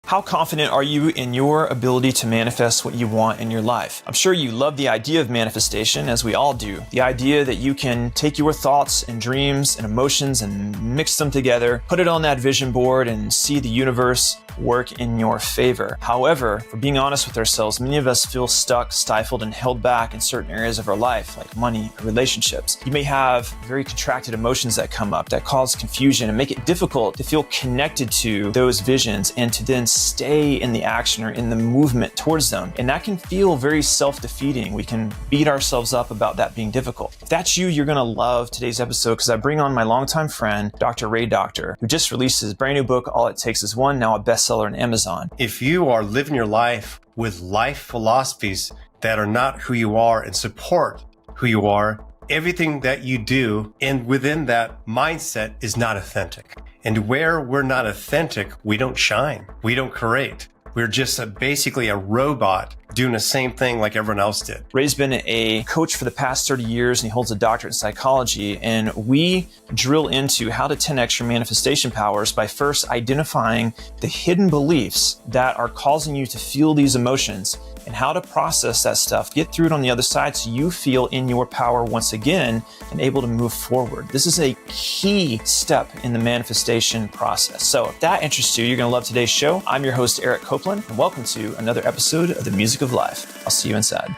How confident are you in your ability to manifest what you want in your life? I'm sure you love the idea of manifestation, as we all do. The idea that you can take your thoughts and dreams and emotions and mix them together, put it on that vision board, and see the universe work in your favor. However, if we're being honest with ourselves, many of us feel stuck, stifled, and held back in certain areas of our life, like money or relationships. You may have very contracted emotions that come up that cause confusion and make it difficult to feel connected to those visions and to then stay in the action or in the movement towards them. And that can feel very self-defeating. We can beat ourselves up about that being difficult. If that's you, you're gonna love today's episode because I bring on my longtime friend, Dr. Ray Doctor, who just released his brand new book, All It Takes Is One, now a bestseller on Amazon. If you are living your life with life philosophies that are not who you are and support who you are, everything that you do and within that mindset is not authentic. And where we're not authentic, we don't shine. We don't create. We're just basically a robot doing the same thing like everyone else did. Ray's been a coach for the past 30 years and he holds a doctorate in psychology. And we drill into how to 10x your manifestation powers by first identifying the hidden beliefs that are causing you to feel these emotions and how to process that stuff, get through it on the other side so you feel in your power once again and able to move forward. This is a key step in the manifestation process. So if that interests you, you're going to love today's show. I'm your host, Eric Copelan, and welcome to another episode of The Music of Life. I'll see you inside.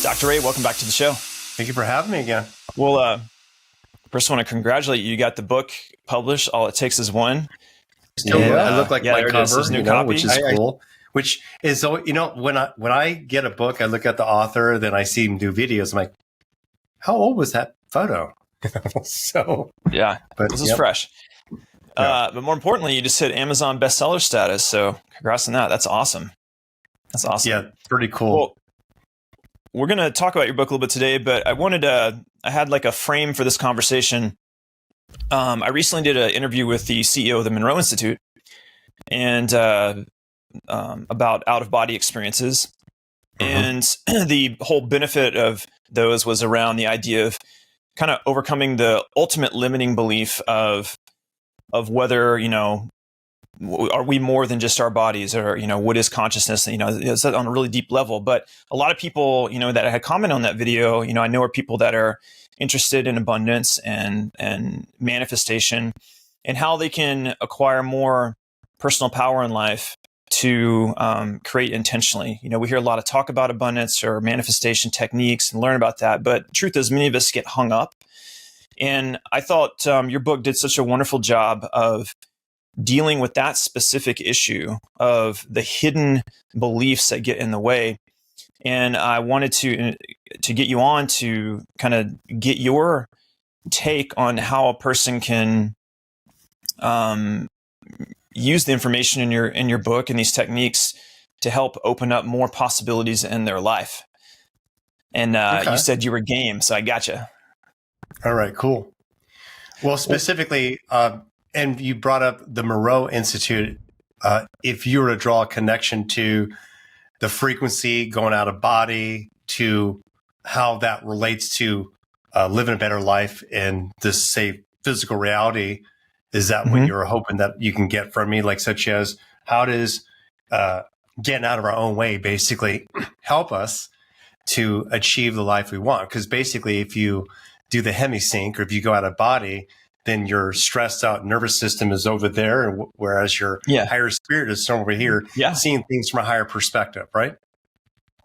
Dr. Ray, welcome back to the show. Thank you for having me again. Well, first, I want to congratulate you. You got the book published. All It Takes Is One. I look like my cover, copy. Which is cool. Which is, when I get a book, I look at the author, then I see him do videos. I'm like, how old was that photo? So yeah, but this is fresh. Yeah. But more importantly, you just hit Amazon bestseller status. So congrats on that. That's awesome. That's awesome. Yeah, pretty cool. Well, we're going to talk about your book a little bit today, but I had like a frame for this conversation. I recently did an interview with the CEO of the Monroe Institute and about out-of-body experiences. And the whole benefit of those was around the idea of kind of overcoming the ultimate limiting belief of whether, are we more than just our bodies, or, what is consciousness? It's on a really deep level. But a lot of people, that had commented on that video, I know are people that are interested in abundance and manifestation and how they can acquire more personal power in life to create intentionally. We hear a lot of talk about abundance or manifestation techniques and learn about that. But the truth is, many of us get hung up. And I thought your book did such a wonderful job of dealing with that specific issue of the hidden beliefs that get in the way. And I wanted to get you on to kind of get your take on how a person can use the information in your book and these techniques to help open up more possibilities in their life. And you said you were game, so I gotcha. All right, cool. Well, specifically, and you brought up the Monroe Institute. If you were to draw a connection to the frequency going out of body, to how that relates to living a better life in this, say, physical reality, is that what you're hoping that you can get from me? Like, such as how does getting out of our own way basically help us to achieve the life we want? Because basically, if you do the hemisync, or if you go out of body, then your stressed out nervous system is over there, whereas your higher spirit is somewhere over here, seeing things from a higher perspective, right?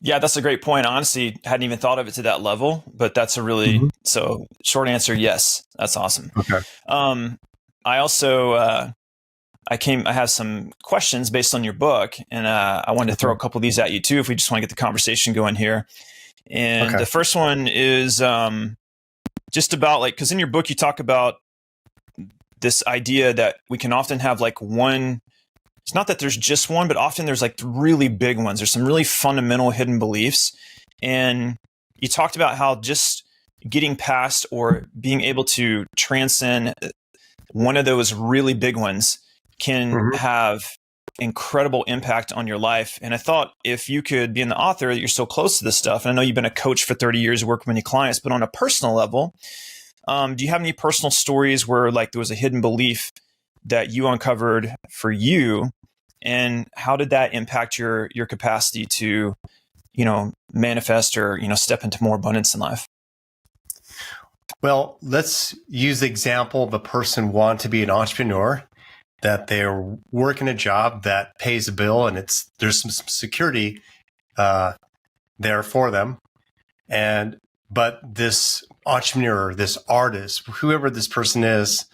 Yeah, that's a great point. Honestly, hadn't even thought of it to that level, but that's a really, so short answer, yes. That's awesome. Okay. I also, I have some questions based on your book, and I wanted to throw a couple of these at you too, if we just want to get the conversation going here. And the first one is just about because in your book, you talk about this idea that we can often have one, it's not that there's just one, but often there's really big ones. There's some really fundamental hidden beliefs. And you talked about how just getting past or being able to transcend one of those really big ones can have incredible impact on your life. And I thought if you could, being the author, you're so close to this stuff, and I know you've been a coach for 30 years, worked with many clients, but on a personal level, do you have any personal stories where like there was a hidden belief that you uncovered for you, and how did that impact your capacity to, manifest or, step into more abundance in life? Well, let's use the example of a person wanting to be an entrepreneur, that they're working a job that pays a bill and there's some security there for them. But this entrepreneur, this artist, whoever this person is,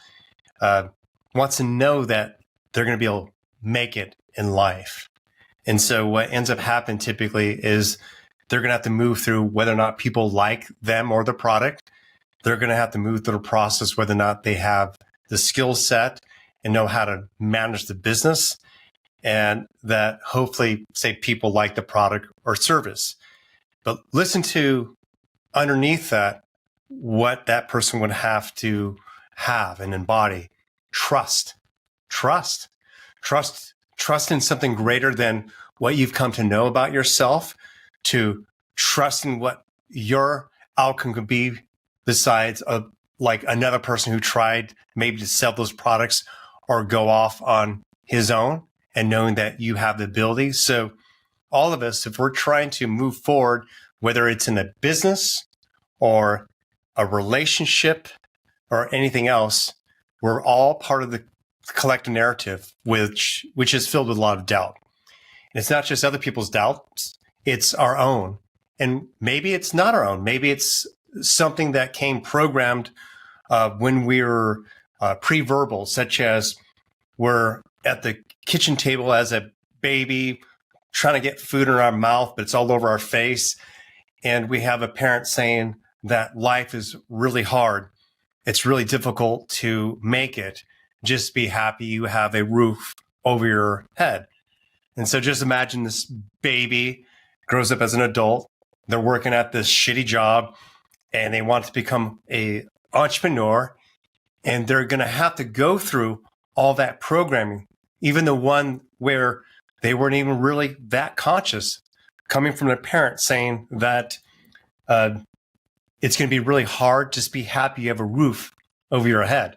wants to know that they're going to be able to make it in life. And so what ends up happening typically is they're going to have to move through whether or not people like them or the product. They're going to have to move through the process whether or not they have the skill set and know how to manage the business, and that hopefully, say, people like the product or service. But listen to underneath that, what that person would have to have and embody. Trust in something greater than what you've come to know about yourself, to trust in what your outcome could be, besides like another person who tried maybe to sell those products or go off on his own, and knowing that you have the ability. So all of us, if we're trying to move forward, whether it's in a business or a relationship or anything else, we're all part of the collective narrative, which is filled with a lot of doubt. And it's not just other people's doubts, it's our own. And maybe it's not our own. Maybe it's something that came programmed when we were pre-verbal, such as we're at the kitchen table as a baby, trying to get food in our mouth, but it's all over our face. And we have a parent saying that life is really hard. It's really difficult to make it. Just be happy you have a roof over your head. And so just imagine this baby grows up as an adult. They're working at this shitty job and they want to become an entrepreneur. And they're going to have to go through all that programming, even the one where they weren't even really that conscious, coming from their parents saying that it's going to be really hard. Just be happy you have a roof over your head.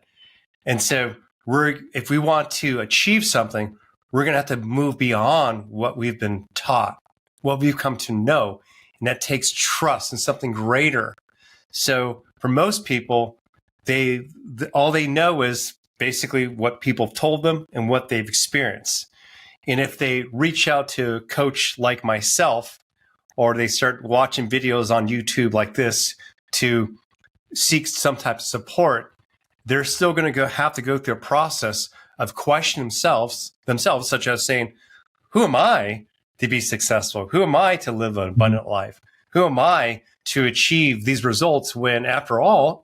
And so if we want to achieve something, we're going to have to move beyond what we've been taught, what we've come to know. And that takes trust in something greater. So for most people, all they know is basically what people have told them and what they've experienced. And if they reach out to a coach like myself, or they start watching videos on YouTube like this to seek some type of support, they're still going to have to go through a process of questioning themselves, such as saying, who am I to be successful? Who am I to live an abundant life? Who am I to achieve these results when, after all,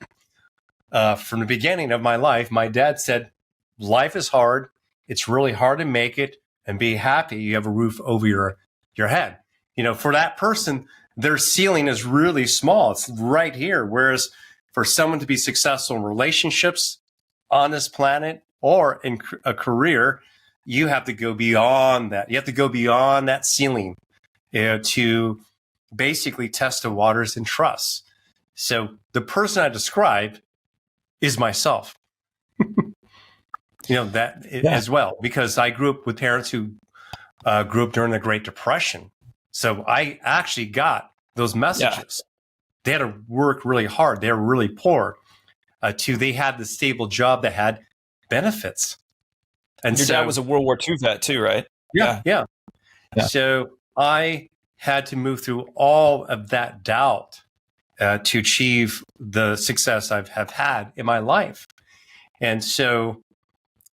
from the beginning of my life, my dad said, life is hard. It's really hard to make it, and be happy you have a roof over your head. For that person, their ceiling is really small. It's right here. Whereas for someone to be successful in relationships on this planet or in a career, you have to go beyond that. You have to go beyond that ceiling to basically test the waters and trust. So the person I described is myself. As well, because I grew up with parents who grew up during the Great Depression. So I actually got those messages. Yeah. They had to work really hard. They were really poor. They had the stable job that had benefits. And your dad was a World War II vet too, right? Yeah. So I had to move through all of that doubt to achieve the success I have had in my life. And so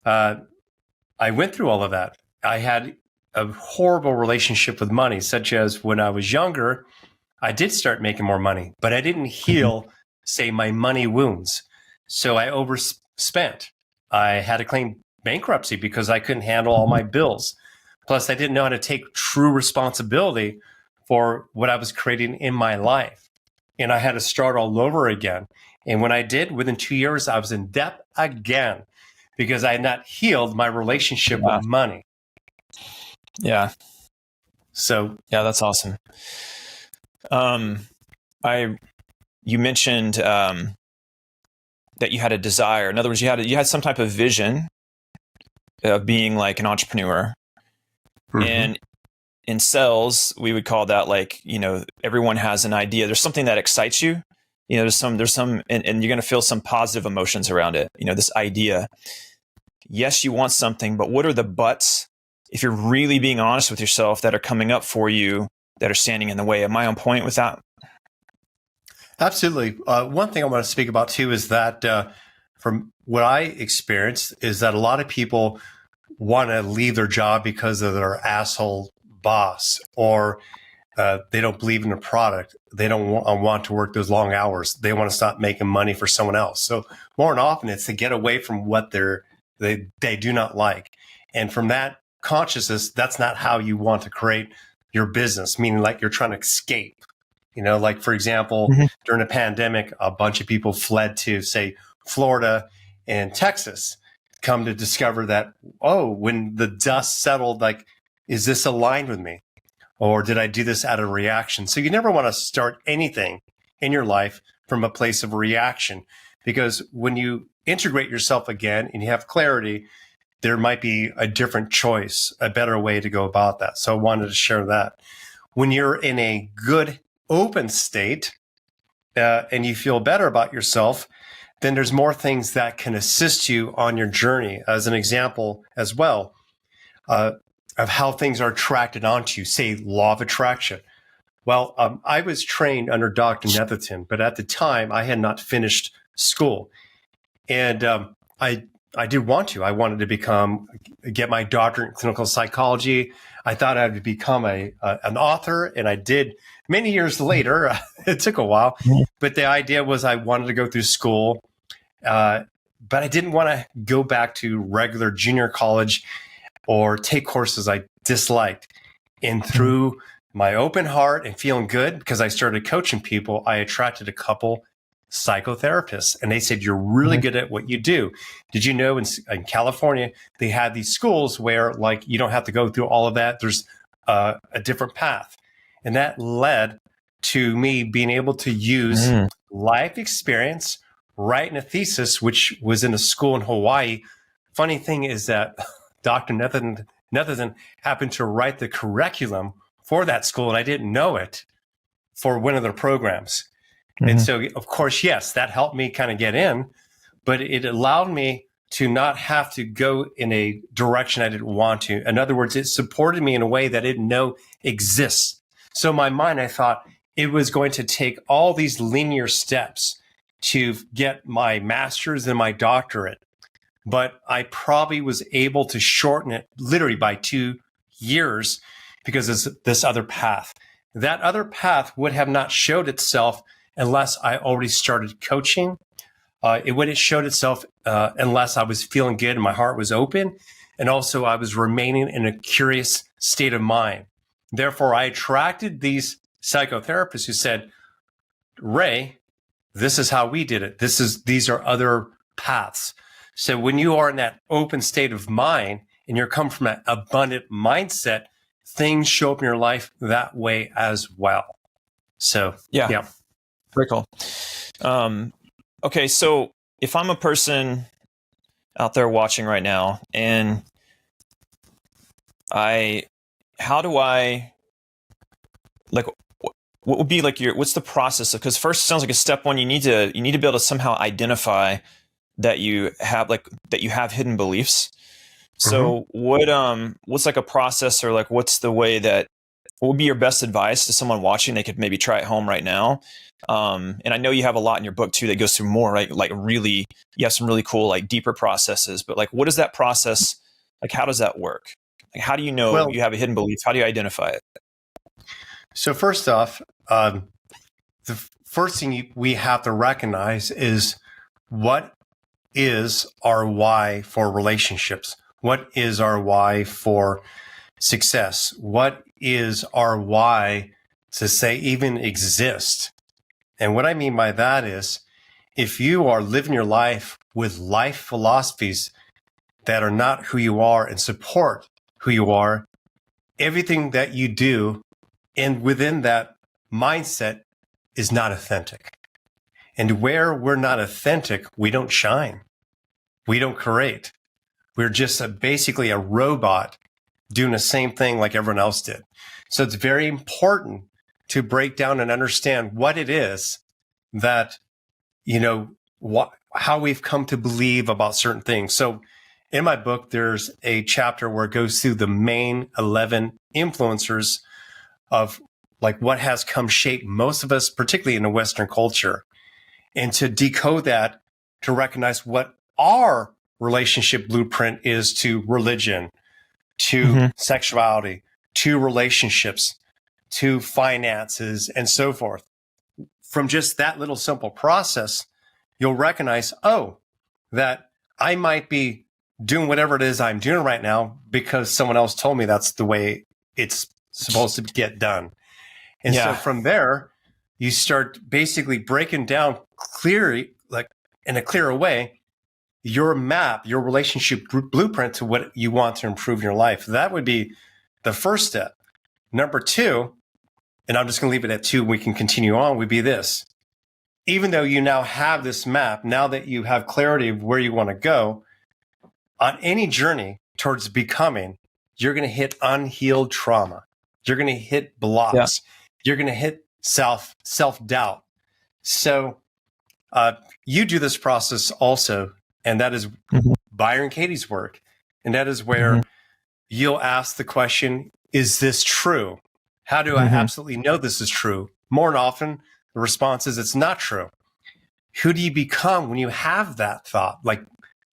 I went through all of that. I had a horrible relationship with money, such as when I was younger, I did start making more money, but I didn't heal, say, my money wounds. So I overspent. I had to claim bankruptcy because I couldn't handle all my bills. Plus, I didn't know how to take true responsibility for what I was creating in my life. And I had to start all over again. And when I did, within 2 years, I was in debt again because I had not healed my relationship with money. Yeah. So Yeah, that's awesome. You mentioned that you had a desire. In other words, you had some type of vision of being like an entrepreneur. And in sales, we would call that like, everyone has an idea. There's something that excites you. There's some, and you're going to feel some positive emotions around it. This idea. Yes, you want something, but what are the buts? If you're really being honest with yourself, that are coming up for you, that are standing in the way. Am I on point with that? Absolutely. One thing I want to speak about too is that from what I experienced is that a lot of people want to leave their job because of their asshole boss, or they don't believe in the product. They don't want to work those long hours. They want to stop making money for someone else. So more than often, it's to get away from what they do not like. And from that consciousness, that's not how you want to create your business, meaning like you're trying to escape. Like, for example, during the pandemic, a bunch of people fled to, say, Florida and Texas, come to discover that, when the dust settled, like, is this aligned with me? Or did I do this out of reaction? So you never want to start anything in your life from a place of reaction, because when you integrate yourself again and you have clarity, there might be a different choice, a better way to go about that. So I wanted to share that. When you're in a good open state and you feel better about yourself, then there's more things that can assist you on your journey. As an example as well of how things are attracted onto you, say law of attraction. Well, I was trained under Dr. Netherton, but at the time I had not finished school. And I did want to. I wanted to get my doctorate in clinical psychology. I thought I would become an author, and I did. Many years later, it took a while, but the idea was I wanted to go through school, but I didn't want to go back to regular junior college or take courses I disliked. And through my open heart and feeling good, because I started coaching people, I attracted a couple psychotherapists, and they said, you're really good at what you do. Did you know in California, they had these schools where like you don't have to go through all of that. There's a different path. And that led to me being able to use life experience, writing a thesis, which was in a school in Hawaii. Funny thing is that Dr. Netherton happened to write the curriculum for that school, and I didn't know it, for one of their programs. And so, of course, yes, that helped me kind of get in, but it allowed me to not have to go in a direction I didn't want to. In other words, it supported me in a way that I didn't know exists. So in my mind, I thought it was going to take all these linear steps to get my master's and my doctorate. But I probably was able to shorten it literally by 2 years because of this other path. That other path would have not showed itself unless I already started coaching. It wouldn't have showed itself unless I was feeling good and my heart was open. And also I was remaining in a curious state of mind. Therefore, I attracted these psychotherapists who said, Ray, this is how we did it. These are other paths. So when you are in that open state of mind and you're coming from an abundant mindset, things show up in your life that way as well. So, yeah. Very cool. Okay, so if I'm a person out there watching right now, and how do I, like, what would be like what's the process? Because first, it sounds like a step one, you need to be able to somehow identify that you have hidden beliefs. So what's like a process, or like what's the way that, what would be your best advice to someone watching? They could maybe try at home right now. And I know you have a lot in your book too that goes through more, right? Like really, you have some really cool, like deeper processes, but like, what is that process? Like, how does that work? Like, how do you know you have a hidden belief? How do you identify it? So first off, the first thing we have to recognize is, what is our why for relationships? What is our why for success? What is our why to say even exist? And what I mean by that is, if you are living your life with life philosophies that are not who you are and support who you are, everything that you do, and within that mindset is not authentic. And where we're not authentic, we don't shine. We don't create. We're just basically a robot doing the same thing like everyone else did. So it's very important to break down and understand what it is that, how we've come to believe about certain things. So in my book, there's a chapter where it goes through the main 11 influencers of like what has come shape most of us, particularly in the Western culture, and to decode that, to recognize what our relationship blueprint is to religion, to sexuality, to relationships, to finances, and so forth. From just that little simple process, you'll recognize, that I might be doing whatever it is I'm doing right now because someone else told me that's the way it's supposed to get done. And so from there, you start basically breaking down clearly, like in a clearer way, your map, your relationship blueprint to what you want to improve in your life. That would be the first step. Number two, and I'm just going to leave it at two, we can continue on, would be this. Even though you now have this map, now that you have clarity of where you want to go, on any journey towards becoming, you're going to hit unhealed trauma. You're going to hit blocks. Yeah. You're going to hit self-doubt. So you do this process also, and that is Byron Katie's work. And that is where you'll ask the question, is this true? How do I absolutely know this is true? More than often, the response is it's not true. Who do you become when you have that thought? Like,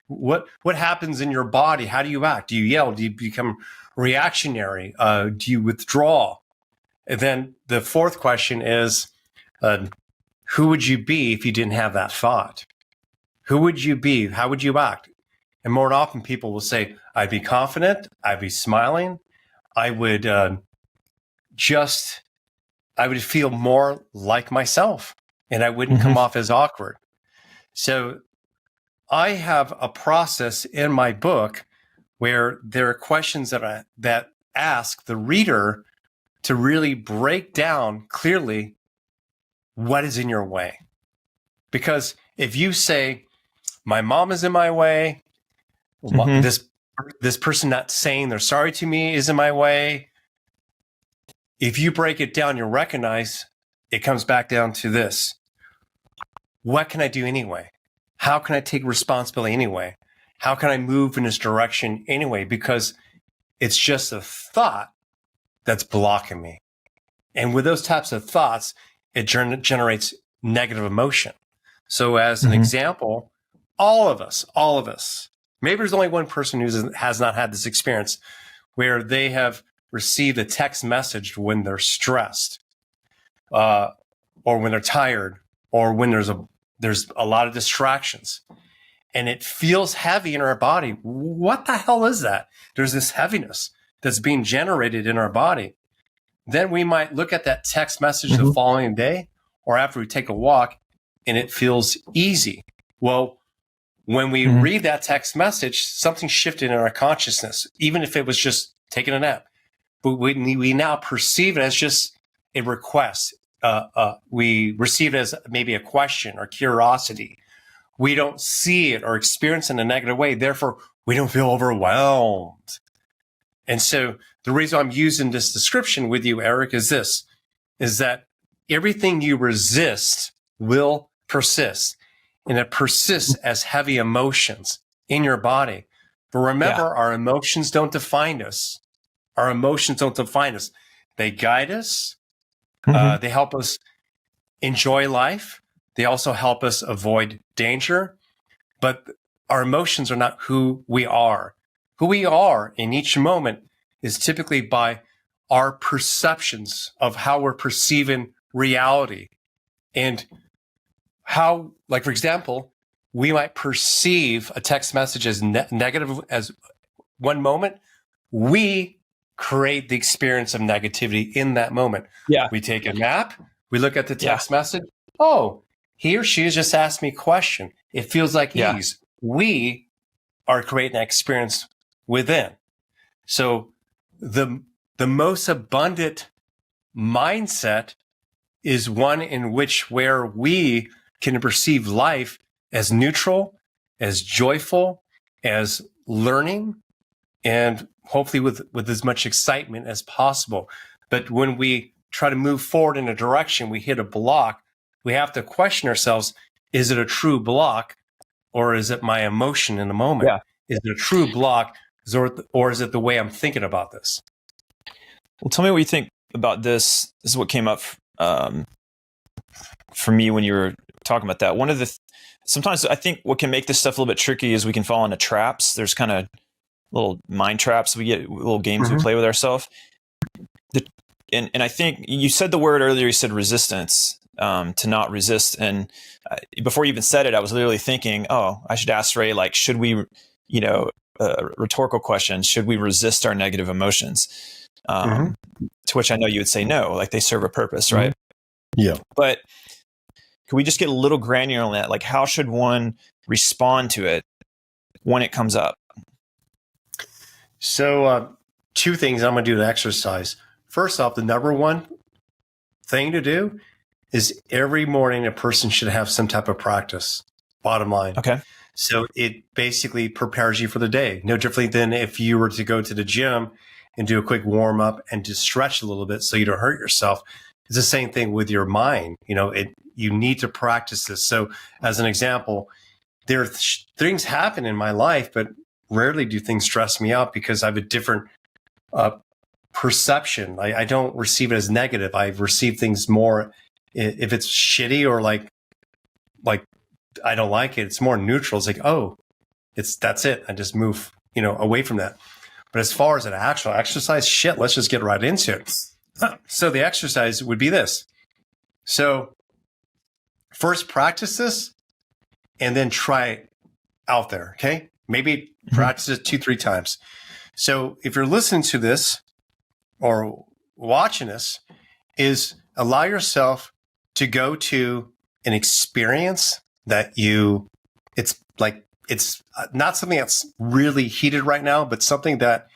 what happens in your body? How do you act? Do you yell? Do you become reactionary? Do you withdraw? And then the fourth question is, who would you be if you didn't have that thought? Who would you be? How would you act? And more often people will say, I'd be confident. I'd be smiling. I would I would feel more like myself, and I wouldn't come off as awkward. So I have a process in my book where there are questions that ask the reader to really break down clearly what is in your way. Because if you say, my mom is in my way, this person not saying they're sorry to me is in my way, if you break it down, you'll recognize it comes back down to this. What can I do anyway? How can I take responsibility anyway? How can I move in this direction anyway? Because it's just a thought that's blocking me. And with those types of thoughts, it generates negative emotion. So as an example, all of us, maybe there's only one person who has not had this experience where they have received a text message when they're stressed, or when they're tired, or when there's a lot of distractions, and it feels heavy in our body. What the hell is that? There's this heaviness that's being generated in our body. Then we might look at that text message the following day or after we take a walk, and it feels easy. Well, when we read that text message, something shifted in our consciousness, even if it was just taking a nap. But we now perceive it as just a request. We receive it as maybe a question or curiosity. We don't see it or experience it in a negative way. Therefore, we don't feel overwhelmed. And so the reason I'm using this description with you, Eric, is that everything you resist will persist. And it persists as heavy emotions in your body. But remember, our emotions don't define us. Our emotions don't define us. They guide us. They help us enjoy life. They also help us avoid danger. But our emotions are not who we are. Who we are in each moment is typically by our perceptions of how we're perceiving reality. And how, like, for example, we might perceive a text message as negative as one moment. We create the experience of negativity in that moment. We take a nap. We look at the text message. Oh, he or she has just asked me a question. It feels like ease. We are creating that experience within. So the most abundant mindset is one in which where we can perceive life as neutral, as joyful, as learning, and hopefully with as much excitement as possible. But when we try to move forward in a direction, we hit a block, we have to question ourselves, is it a true block or is it my emotion in the moment? Yeah. Is it a true block or is it the way I'm thinking about this? Well, tell me what you think about this. This is what came up for me when you were talking about that. One of the sometimes I think what can make this stuff a little bit tricky is we can fall into traps. There's kind of little mind traps. We get little games we play with ourselves. And I think you said the word earlier. You said resistance, to not resist. And before you even said it, I was literally thinking, oh, I should ask Ray, like, should we, rhetorical question, should we resist our negative emotions? To which I know you would say no, like they serve a purpose, right? Yeah. But can we just get a little granular on that? Like, how should one respond to it when it comes up? So, two things I'm going to do to exercise. First off, the number one thing to do is every morning a person should have some type of practice, bottom line. Okay. So it basically prepares you for the day. No differently than if you were to go to the gym and do a quick warm up and just stretch a little bit so you don't hurt yourself. It's the same thing with your mind. You need to practice this. So as an example, there are things happen in my life, but rarely do things stress me out because I have a different perception. I don't receive it as negative. I receive things more, if it's shitty or like I don't like it, it's more neutral. It's like, oh, that's it. I just move, away from that. But as far as an actual exercise, shit, let's just get right into it. So the exercise would be this. So first practice this and then try it out there. Okay. Maybe practice it 2-3 times. So if you're listening to this or watching this, is allow yourself to go to an experience that it's not something that's really heated right now, but something that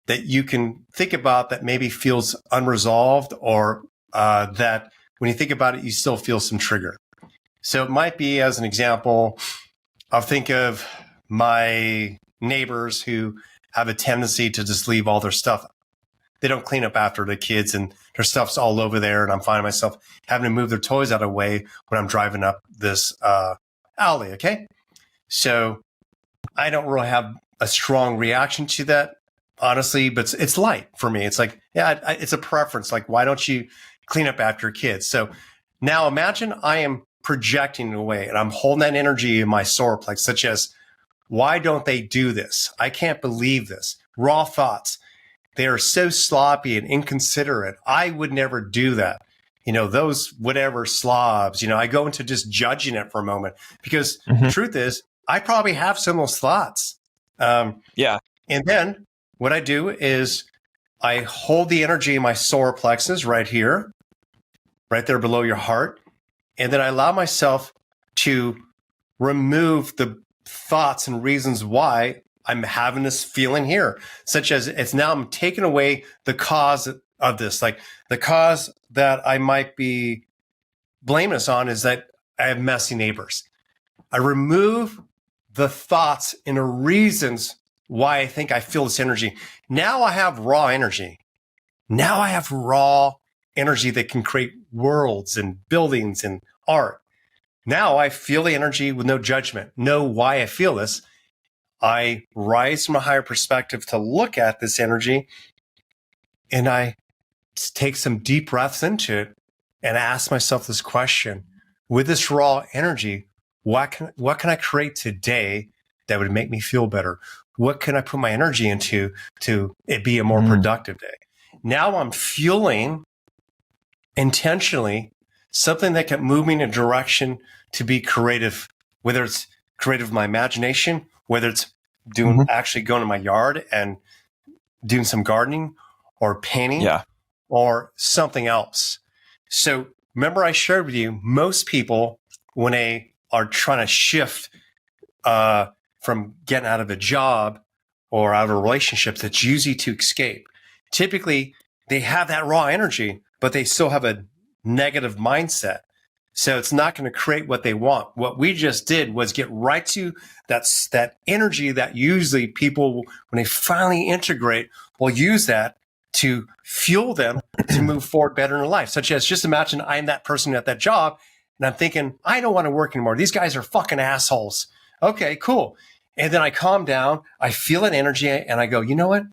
you can think about that maybe feels unresolved or that when you think about it, you still feel some trigger. So it might be, as an example, I'll think of my neighbors who have a tendency to just leave all their stuff. They don't clean up after the kids and their stuff's all over there. And I'm finding myself having to move their toys out of the way when I'm driving up this alley. Okay. So I don't really have a strong reaction to that, honestly, but it's light for me. It's like, yeah, it's a preference. Like, why don't you clean up after your kids? So now imagine I am projecting it away and I'm holding that energy in my solar plex, such as, why don't they do this? I can't believe this. Raw thoughts. They are so sloppy and inconsiderate. I would never do that. Those whatever slobs, I go into just judging it for a moment because the truth is I probably have some of those thoughts. Yeah. And then what I do is I hold the energy in my solar plexus right here, right there below your heart. And then I allow myself to remove the thoughts and reasons why I'm having this feeling here, such as I'm taking away the cause of this. Like the cause that I might be blaming us on is that I have messy neighbors. I remove the thoughts and the reasons why I think I feel this energy. Now I have raw energy. Now I have raw energy that can create worlds and buildings and art. Now I feel the energy with no judgment, know why I feel this. I rise from a higher perspective to look at this energy and I take some deep breaths into it and ask myself this question: with this raw energy, what can I create today that would make me feel better? What can I put my energy into to it be a more productive day? Now I'm fueling intentionally something that can move me in a direction to be creative, whether it's creative in my imagination, whether it's actually going to my yard and doing some gardening or painting or something else. So remember I shared with you, most people, when they are trying to shift from getting out of a job or out of a relationship, that's usually to escape. typically they have that raw energy, but they still have a negative mindset. So it's not going to create what they want. What we just did was get right to that energy that usually people, when they finally integrate, will use that to fuel them to move forward better in their life. Such as, just imagine I'm that person at that job and I'm thinking, I don't want to work anymore. These guys are fucking assholes. Okay, cool. And then I calm down, I feel that energy, and I go, you know what?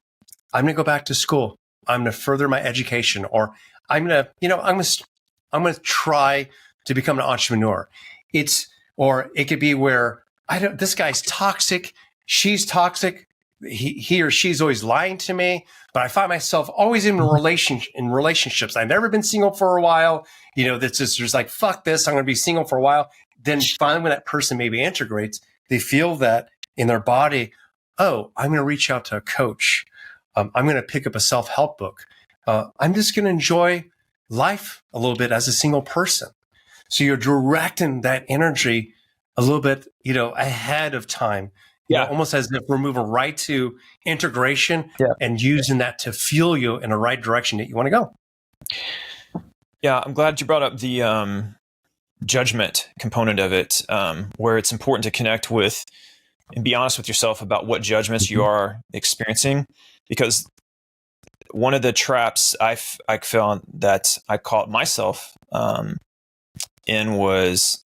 I'm going to go back to school. I'm going to further my education, or I'm going to try to become an entrepreneur. Or it could be where this guy's toxic, she's toxic, he or she's always lying to me, but I find myself always in relationships. I've never been single for a while. That's just like, fuck this, I'm going to be single for a while. Then finally, when that person maybe integrates, they feel that in their body, oh, I'm going to reach out to a coach. I'm going to pick up a self-help book. I'm just going to enjoy life a little bit as a single person. So you're directing that energy a little bit, ahead of time. Yeah. Almost as if we're moving right to integration and using that to fuel you in the right direction that you want to go. Yeah, I'm glad you brought up the judgment component of it, where it's important to connect with and be honest with yourself about what judgments you are experiencing. Because one of the traps I found that I caught myself in was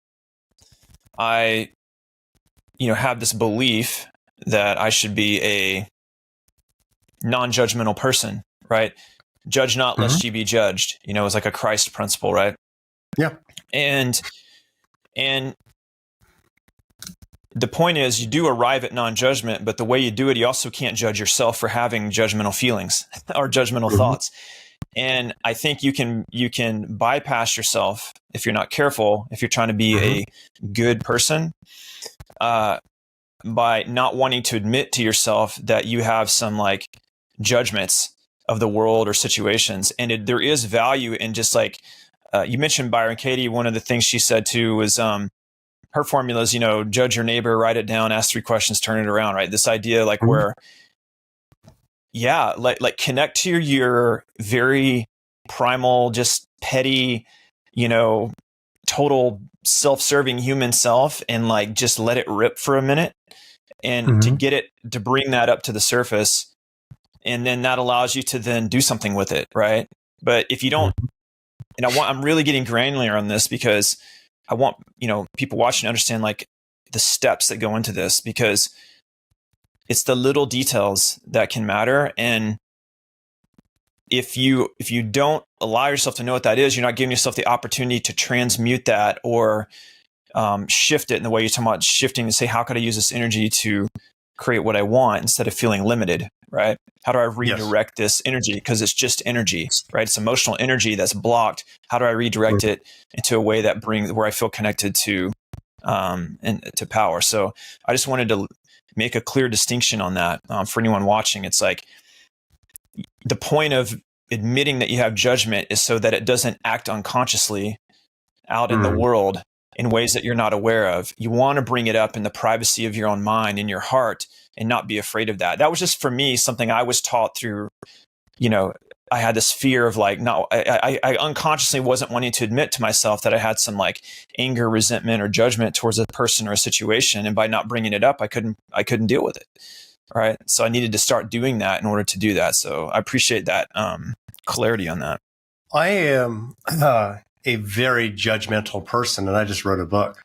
I have this belief that I should be a non-judgmental person, right? Judge not, lest ye be judged. It's like a Christ principle, right? Yeah. And the point is, you do arrive at non-judgment, but the way you do it, you also can't judge yourself for having judgmental feelings or judgmental thoughts. And I think you can bypass yourself if you're not careful, if you're trying to be a good person, by not wanting to admit to yourself that you have some like judgments of the world or situations. And there is value in just like, you mentioned Byron Katie. One of the things she said too was, her formula is, judge your neighbor, write it down, ask 3 questions, turn it around, right? This idea like where, like connect to your very primal, just petty, total self-serving human self, and like just let it rip for a minute, and to get it to bring that up to the surface, and then that allows you to then do something with it, right? But if you don't, and I'm really getting granular on this because I want people watching to understand like the steps that go into this, because it's the little details that can matter. And if you don't allow yourself to know what that is, you're not giving yourself the opportunity to transmute that or shift it in the way you're talking about shifting, to say, how could I use this energy to create what I want instead of feeling limited, right? How do I redirect this energy? Because it's just energy, right? It's emotional energy that's blocked. How do I redirect it into a way that where I feel connected to and to power? So I just wanted to make a clear distinction on that for anyone watching. It's like the point of admitting that you have judgment is so that it doesn't act unconsciously out in the world in ways that you're not aware of. You want to bring it up in the privacy of your own mind, in your heart, and not be afraid of that. That was just, for me, something I was taught through, I had this fear of like, no, I unconsciously wasn't wanting to admit to myself that I had some like anger, resentment, or judgment towards a person or a situation. And by not bringing it up, I couldn't deal with it. Right. So I needed to start doing that in order to do that. So I appreciate that clarity on that. I am a very judgmental person, and I just wrote a book.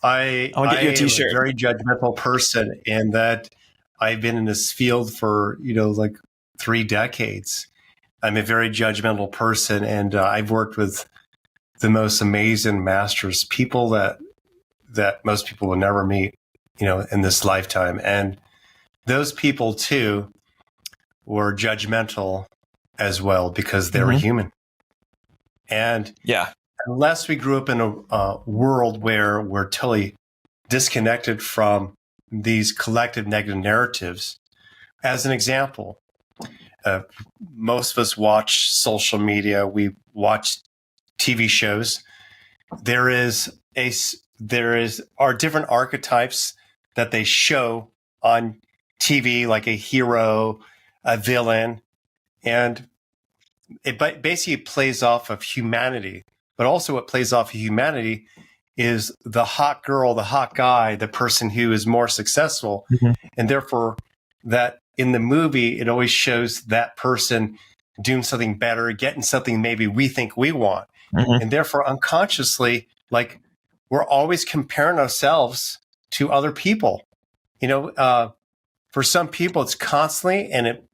I'll get you a t-shirt. I'm a very judgmental person, in that I've been in this field for, like 3 decades. I'm a very judgmental person, and I've worked with the most amazing masters, people that most people will never meet, in this lifetime. And those people too were judgmental as well, because they were human. And unless we grew up in a world where we're totally disconnected from these collective negative narratives, as an example, most of us watch social media, we watch TV shows. There are different archetypes that they show on TV, like a hero, a villain, and it basically plays off of humanity. But also what plays off of humanity is the hot girl, the hot guy, the person who is more successful. Mm-hmm. And therefore, that in the movie, it always shows that person doing something better, getting something maybe we think we want. Mm-hmm. And therefore, unconsciously, like, we're always comparing ourselves to other people. For some people, it's constantly, and it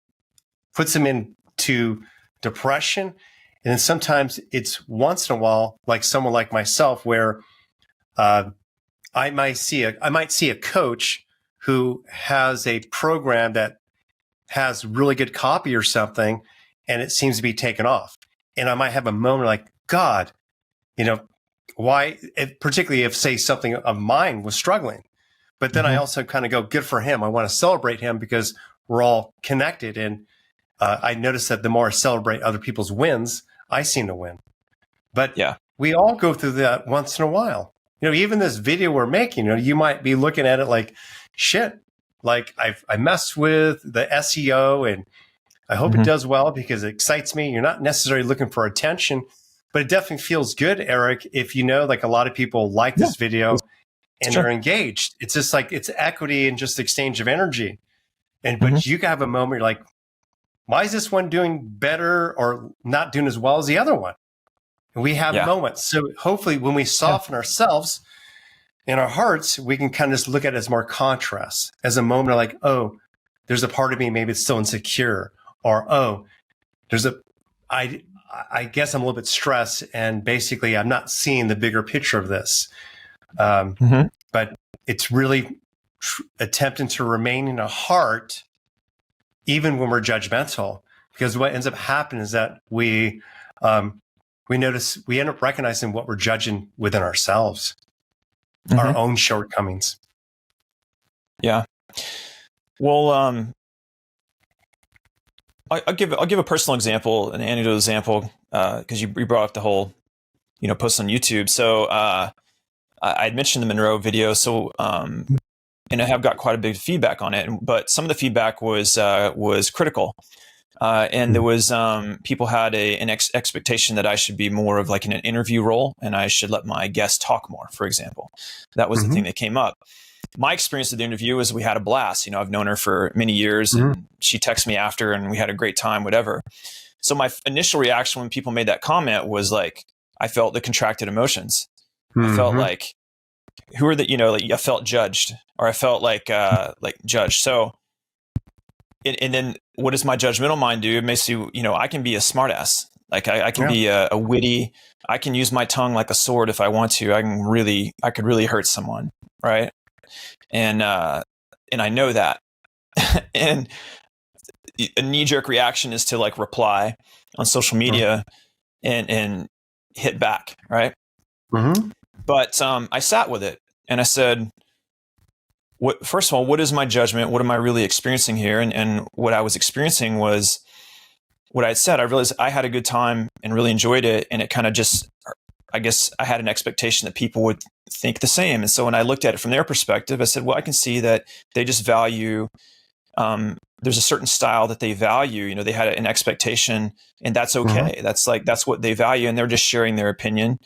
puts them into depression. And then sometimes it's once in a while, like someone like myself, where I might see a coach who has a program that has really good copy or something, and it seems to be taken off. And I might have a moment like, God, why? Particularly if, say, something of mine was struggling. But then I also kind of go, good for him. I want to celebrate him because we're all connected. And I notice that the more I celebrate other people's wins, I seem to win. But we all go through that once in a while. Even this video we're making, you might be looking at it like, shit, like I messed with the SEO and I hope it does well because it excites me. You're not necessarily looking for attention, but it definitely feels good, Eric, if like a lot of people like this video and they're engaged. It's just like, it's equity and just exchange of energy. But you have a moment, you're like, why is this one doing better or not doing as well as the other one? And we have moments. So hopefully when we soften ourselves in our hearts, we can kind of just look at it as more contrast, as a moment of like, oh, there's a part of me maybe it's still insecure, or, oh, I guess I'm a little bit stressed and basically I'm not seeing the bigger picture of this. But it's really attempting to remain in a heart, even when we're judgmental, because what ends up happening is that we end up recognizing what we're judging within ourselves, our own shortcomings. Yeah. Well, I'll give a personal example, an anecdotal example, because you brought up the whole, post on YouTube. So I had mentioned the Monroe video, so and I have got quite a bit of feedback on it, but some of the feedback was critical, and there was people had an expectation that I should be more of like in an interview role, and I should let my guests talk more, for example. That was the thing that came up. My experience of the interview was we had a blast. I've known her for many years, and she texted me after, and we had a great time, whatever. So my initial reaction when people made that comment was like, I felt the contracted emotions. I felt like, who are the, like I felt judged, or I felt like judged. So, and then what does my judgmental mind do? It makes you, I can be a smartass. Like I can be a witty. I can use my tongue like a sword if I want to. I could really hurt someone, right? And I know that. And a knee-jerk reaction is to like reply on social media and hit back, right? But I sat with it and I said, first of all, what is my judgment? What am I really experiencing here? And what I was experiencing was what I had said. I realized I had a good time and really enjoyed it. And it kind of just, I guess I had an expectation that people would think the same. And so when I looked at it from their perspective, I said, well, I can see that they just value, there's a certain style that they value. They had an expectation, and that's okay. That's what they value. And they're just sharing their opinion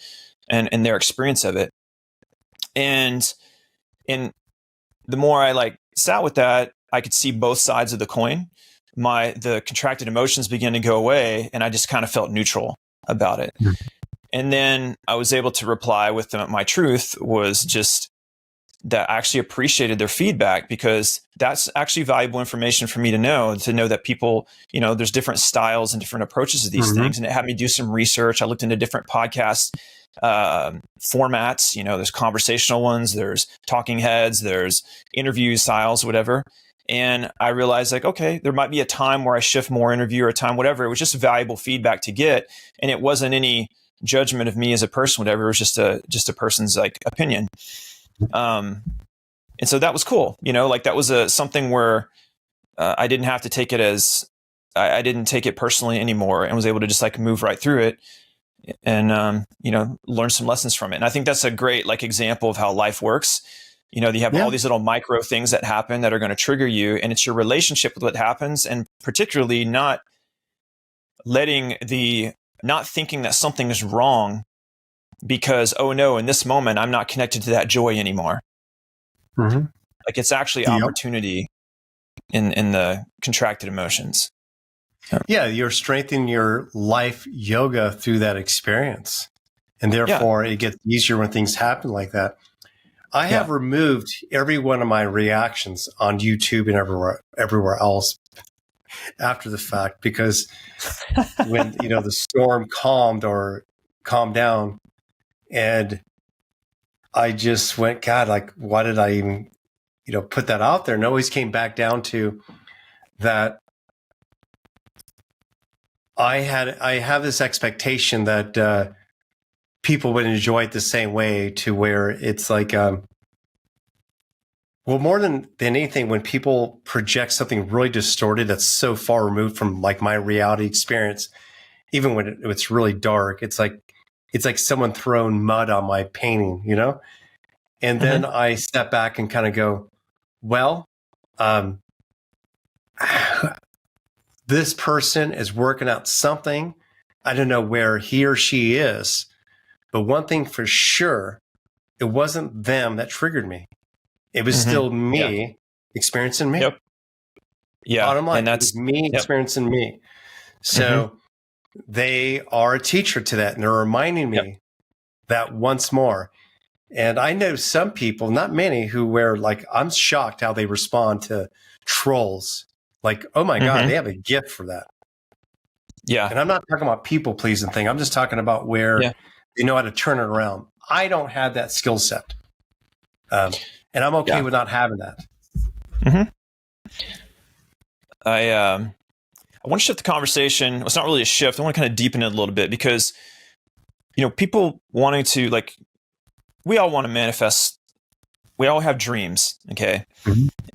and their experience of it. And the more I sat with that, I could see both sides of the coin. The contracted emotions began to go away, and I just kind of felt neutral about it. And then I was able to reply with my truth was just that I actually appreciated their feedback, because that's actually valuable information for me to know that people, there's different styles and different approaches to these things. And it had me do some research. I looked into different podcast formats. There's conversational ones, there's talking heads, there's interview styles, whatever. And I realized okay, there might be a time where I shift more interview or a time, whatever. It was just valuable feedback to get. And it wasn't any judgment of me as a person, whatever. It was just a person's opinion. And so that was cool. That was something where I didn't have to take it as, I didn't take it personally anymore, and was able to just move right through it and, learn some lessons from it. And I think that's a great example of how life works. You have all these little micro things that happen that are going to trigger you, and it's your relationship with what happens. And particularly not thinking that something is wrong because, oh no, in this moment, I'm not connected to that joy anymore. Mm-hmm. Like it's actually Yep. opportunity in the contracted emotions. Yeah, you're strengthening your life yoga through that experience. And therefore, it gets easier when things happen like that. I have removed every one of my reactions on YouTube and everywhere else after the fact, because when the storm calmed down, and I just went, God, like, why did I even put that out there? And it always came back down to that. I have this expectation that people would enjoy it the same way, to where it's like, well, more than anything, when people project something really distorted that's so far removed from like my reality experience, even when it's really dark, it's like someone throwing mud on my painting, And then I step back and kind of go, well, this person is working out something. I don't know where he or she is, but one thing for sure, it wasn't them that triggered me. It was still me experiencing me. Yep. Yeah. Bottom line, And that's it was me experiencing me. So they are a teacher to that, and they're reminding me that once more. And I know some people, not many, who I'm shocked how they respond to trolls. Like, oh my God, they have a gift for that. Yeah. And I'm not talking about people pleasing thing. I'm just talking about where they know how to turn it around. I don't have that skill set. And I'm okay with not having that. I want to shift the conversation. It's not really a shift. I want to kind of deepen it a little bit, because, people wanting to, we all want to manifest. We all have dreams. Okay.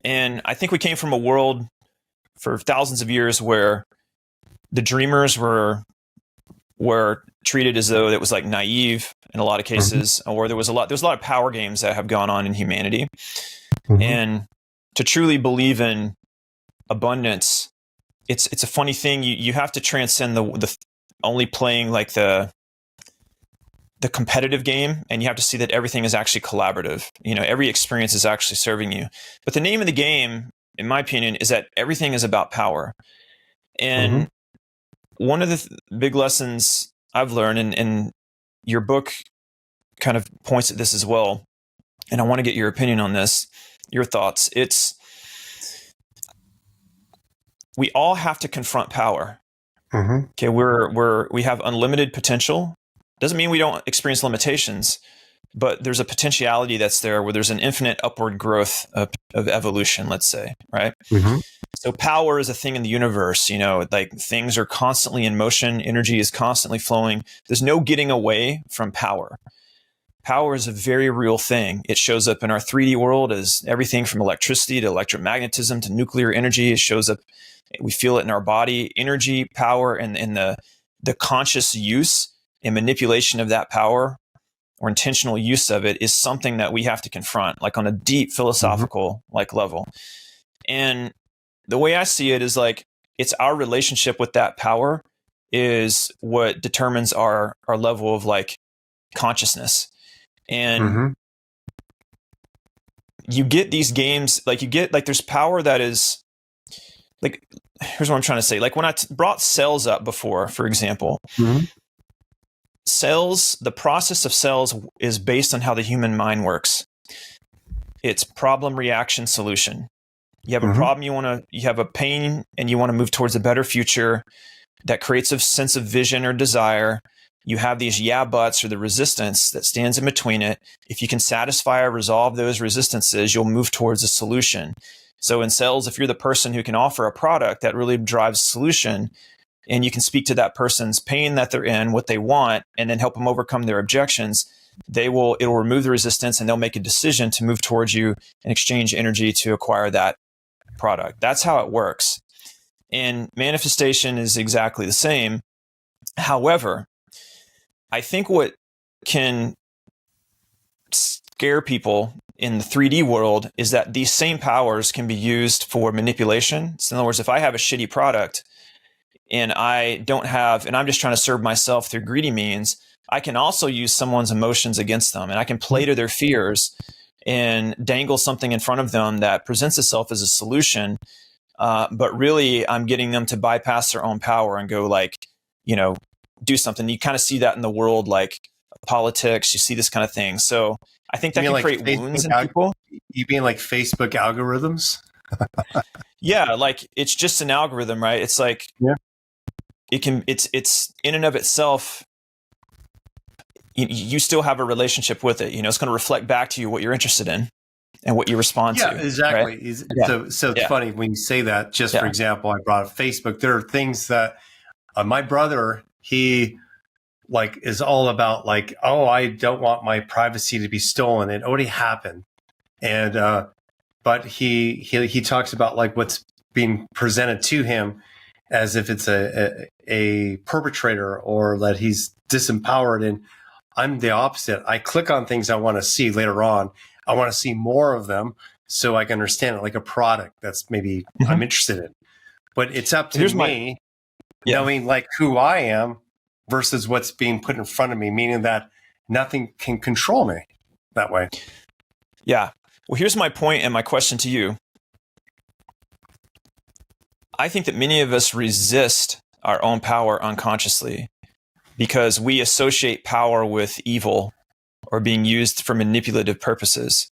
And I think we came from a world for thousands of years where the dreamers were treated as though it was like naive in a lot of cases, or there's a lot of power games that have gone on in humanity. And to truly believe in abundance, it's a funny thing. You have to transcend the only playing like the competitive game, and you have to see that everything is actually collaborative. Every experience is actually serving you. But the name of the game, in my opinion, is that everything is about power. And one of the big lessons I've learned, and your book kind of points at this as well, and I want to get your opinion on this, your thoughts. We all have to confront power. Okay, we have unlimited potential. Doesn't mean we don't experience limitations, but there's a potentiality that's there, where there's an infinite upward growth of evolution, let's say, right? So power is a thing in the universe, like things are constantly in motion. Energy is constantly flowing. There's no getting away from power. Power is a very real thing. It shows up in our 3D world as everything from electricity to electromagnetism to nuclear energy. It shows up, we feel it in our body. Energy, power, and the conscious use and manipulation of that power, or intentional use of it, is something that we have to confront, like on a deep philosophical level. And the way I see it is it's our relationship with that power is what determines our level of consciousness. And you get these games, there's power that is here's what I'm trying to say. When I brought cells up before, for example, cells, the process of cells is based on how the human mind works. It's problem, reaction, solution. You have a problem, you have a pain, and you want to move towards a better future that creates a sense of vision or desire. You have these buts, or the resistance that stands in between it. If you can satisfy or resolve those resistances, you'll move towards a solution. So in sales, if you're the person who can offer a product that really drives solution, and you can speak to that person's pain that they're in, what they want, and then help them overcome their objections, it'll remove the resistance, and they'll make a decision to move towards you and exchange energy to acquire that product. That's how it works. And manifestation is exactly the same. However, I think what can scare people in the 3D world is that these same powers can be used for manipulation. So in other words, if I have a shitty product and I'm just trying to serve myself through greedy means, I can also use someone's emotions against them, and I can play to their fears and dangle something in front of them that presents itself as a solution. But really I'm getting them to bypass their own power and go do something. You kind of see that in the world, like politics, you see this kind of thing. So I think that can create wounds in people. You mean like Facebook algorithms? Yeah, like it's just an algorithm, right? It's like it's in and of itself. You still have a relationship with it. It's going to reflect back to you what you're interested in and what you respond to. Yeah, exactly. Right? So it's funny when you say that. Just for example, I brought up Facebook. There are things that my brother, he is all about I don't want my privacy to be stolen. It already happened. And, but he talks about what's being presented to him as if it's a perpetrator or that he's disempowered. And I'm the opposite. I click on things I want to see later on. I want to see more of them so I can understand it, like a product that's maybe I'm interested in. But it's up to me knowing who I am versus what's being put in front of me, meaning that nothing can control me that way. Yeah. Well, here's my point and my question to you. I think that many of us resist our own power unconsciously because we associate power with evil or being used for manipulative purposes.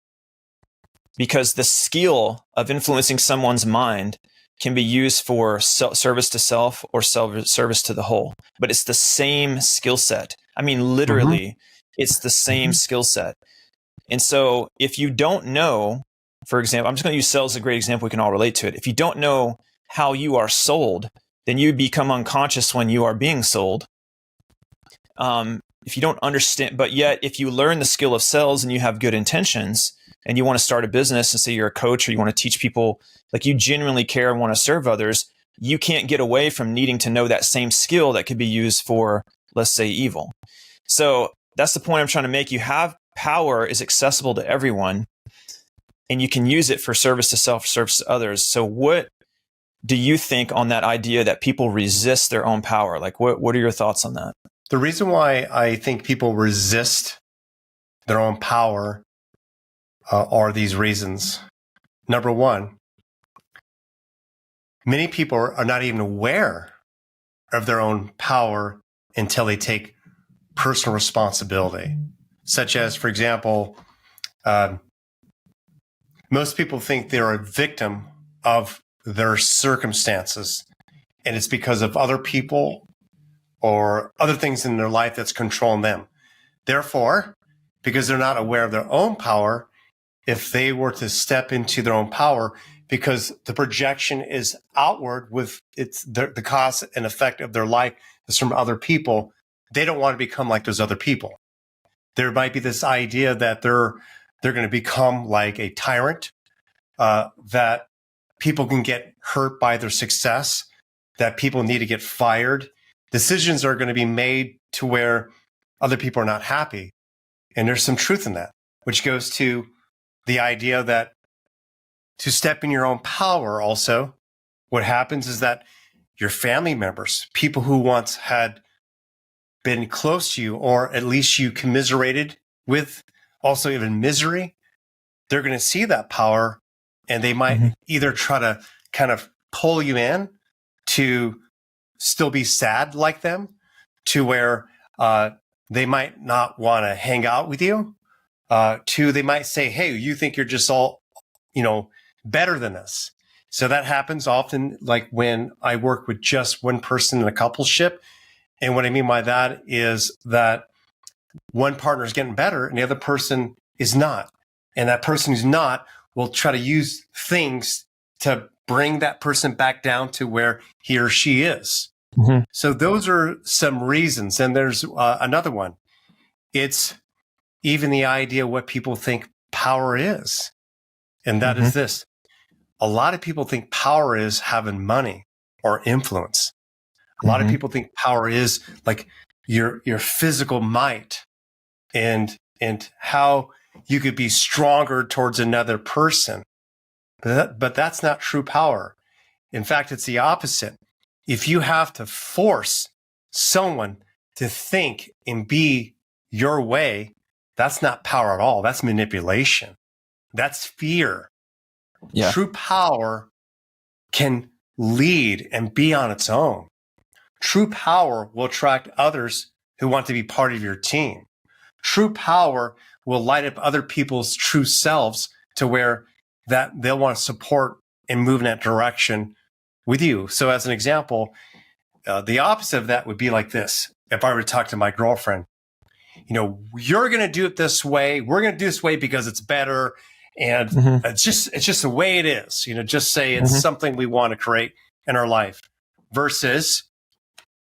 Because the skill of influencing someone's mind can be used for service to self or service to the whole, but it's the same skill set. I mean, literally, it's the same skill set. And so if you don't know, for example, I'm just going to use sales as a great example. We can all relate to it. If you don't know how you are sold, then you become unconscious when you are being sold. If you don't understand, but yet if you learn the skill of sales and you have good intentions and you want to start a business and say you're a coach or you want to teach people, you genuinely care and want to serve others, you can't get away from needing to know that same skill that could be used for, let's say, evil. So that's the point I'm trying to make. You have power is accessible to everyone and you can use it for service to self, service to others. So what do you think on that idea that people resist their own power? What are your thoughts on that? The reason why I think people resist their own power are these reasons. Number one, many people are not even aware of their own power until they take personal responsibility. Such as, for example, most people think they're a victim of their circumstances, and it's because of other people or other things in their life that's controlling them. Therefore, because they're not aware of their own power, if they were to step into their own power, because the projection is outward with the cause and effect of their life is from other people, they don't want to become like those other people. There might be this idea that they're going to become like a tyrant, that people can get hurt by their success, that people need to get fired. Decisions are going to be made to where other people are not happy. And there's some truth in that, which goes to the idea that to step in your own power also, what happens is that your family members, people who once had been close to you, or at least you commiserated with, also even misery, they're going to see that power and they might either try to kind of pull you in to still be sad like them, to where they might not want to hang out with you, to they might say, hey, you think you're just all, better than us. So that happens often, like when I work with just one person in a coupleship. And what I mean by that is that one partner is getting better and the other person is not. And that person who's not will try to use things to bring that person back down to where he or she is. So those are some reasons. And there's another one. It's even the idea what people think power is. And that is this. A lot of people think power is having money or influence. A lot of people think power is like your physical might and how you could be stronger towards another person. But that's not true power. In fact, it's the opposite. If you have to force someone to think and be your way, that's not power at all. That's manipulation. That's fear. Yeah. True power can lead and be on its own. True power will attract others who want to be part of your team. True power will light up other people's true selves to where that they'll want to support and move in that direction with you. So as an example, the opposite of that would be like this. If I were to talk to my girlfriend, you're going to do it this way. We're going to do this way because it's better. And it's just the way it is. Just say it's something we want to create in our life versus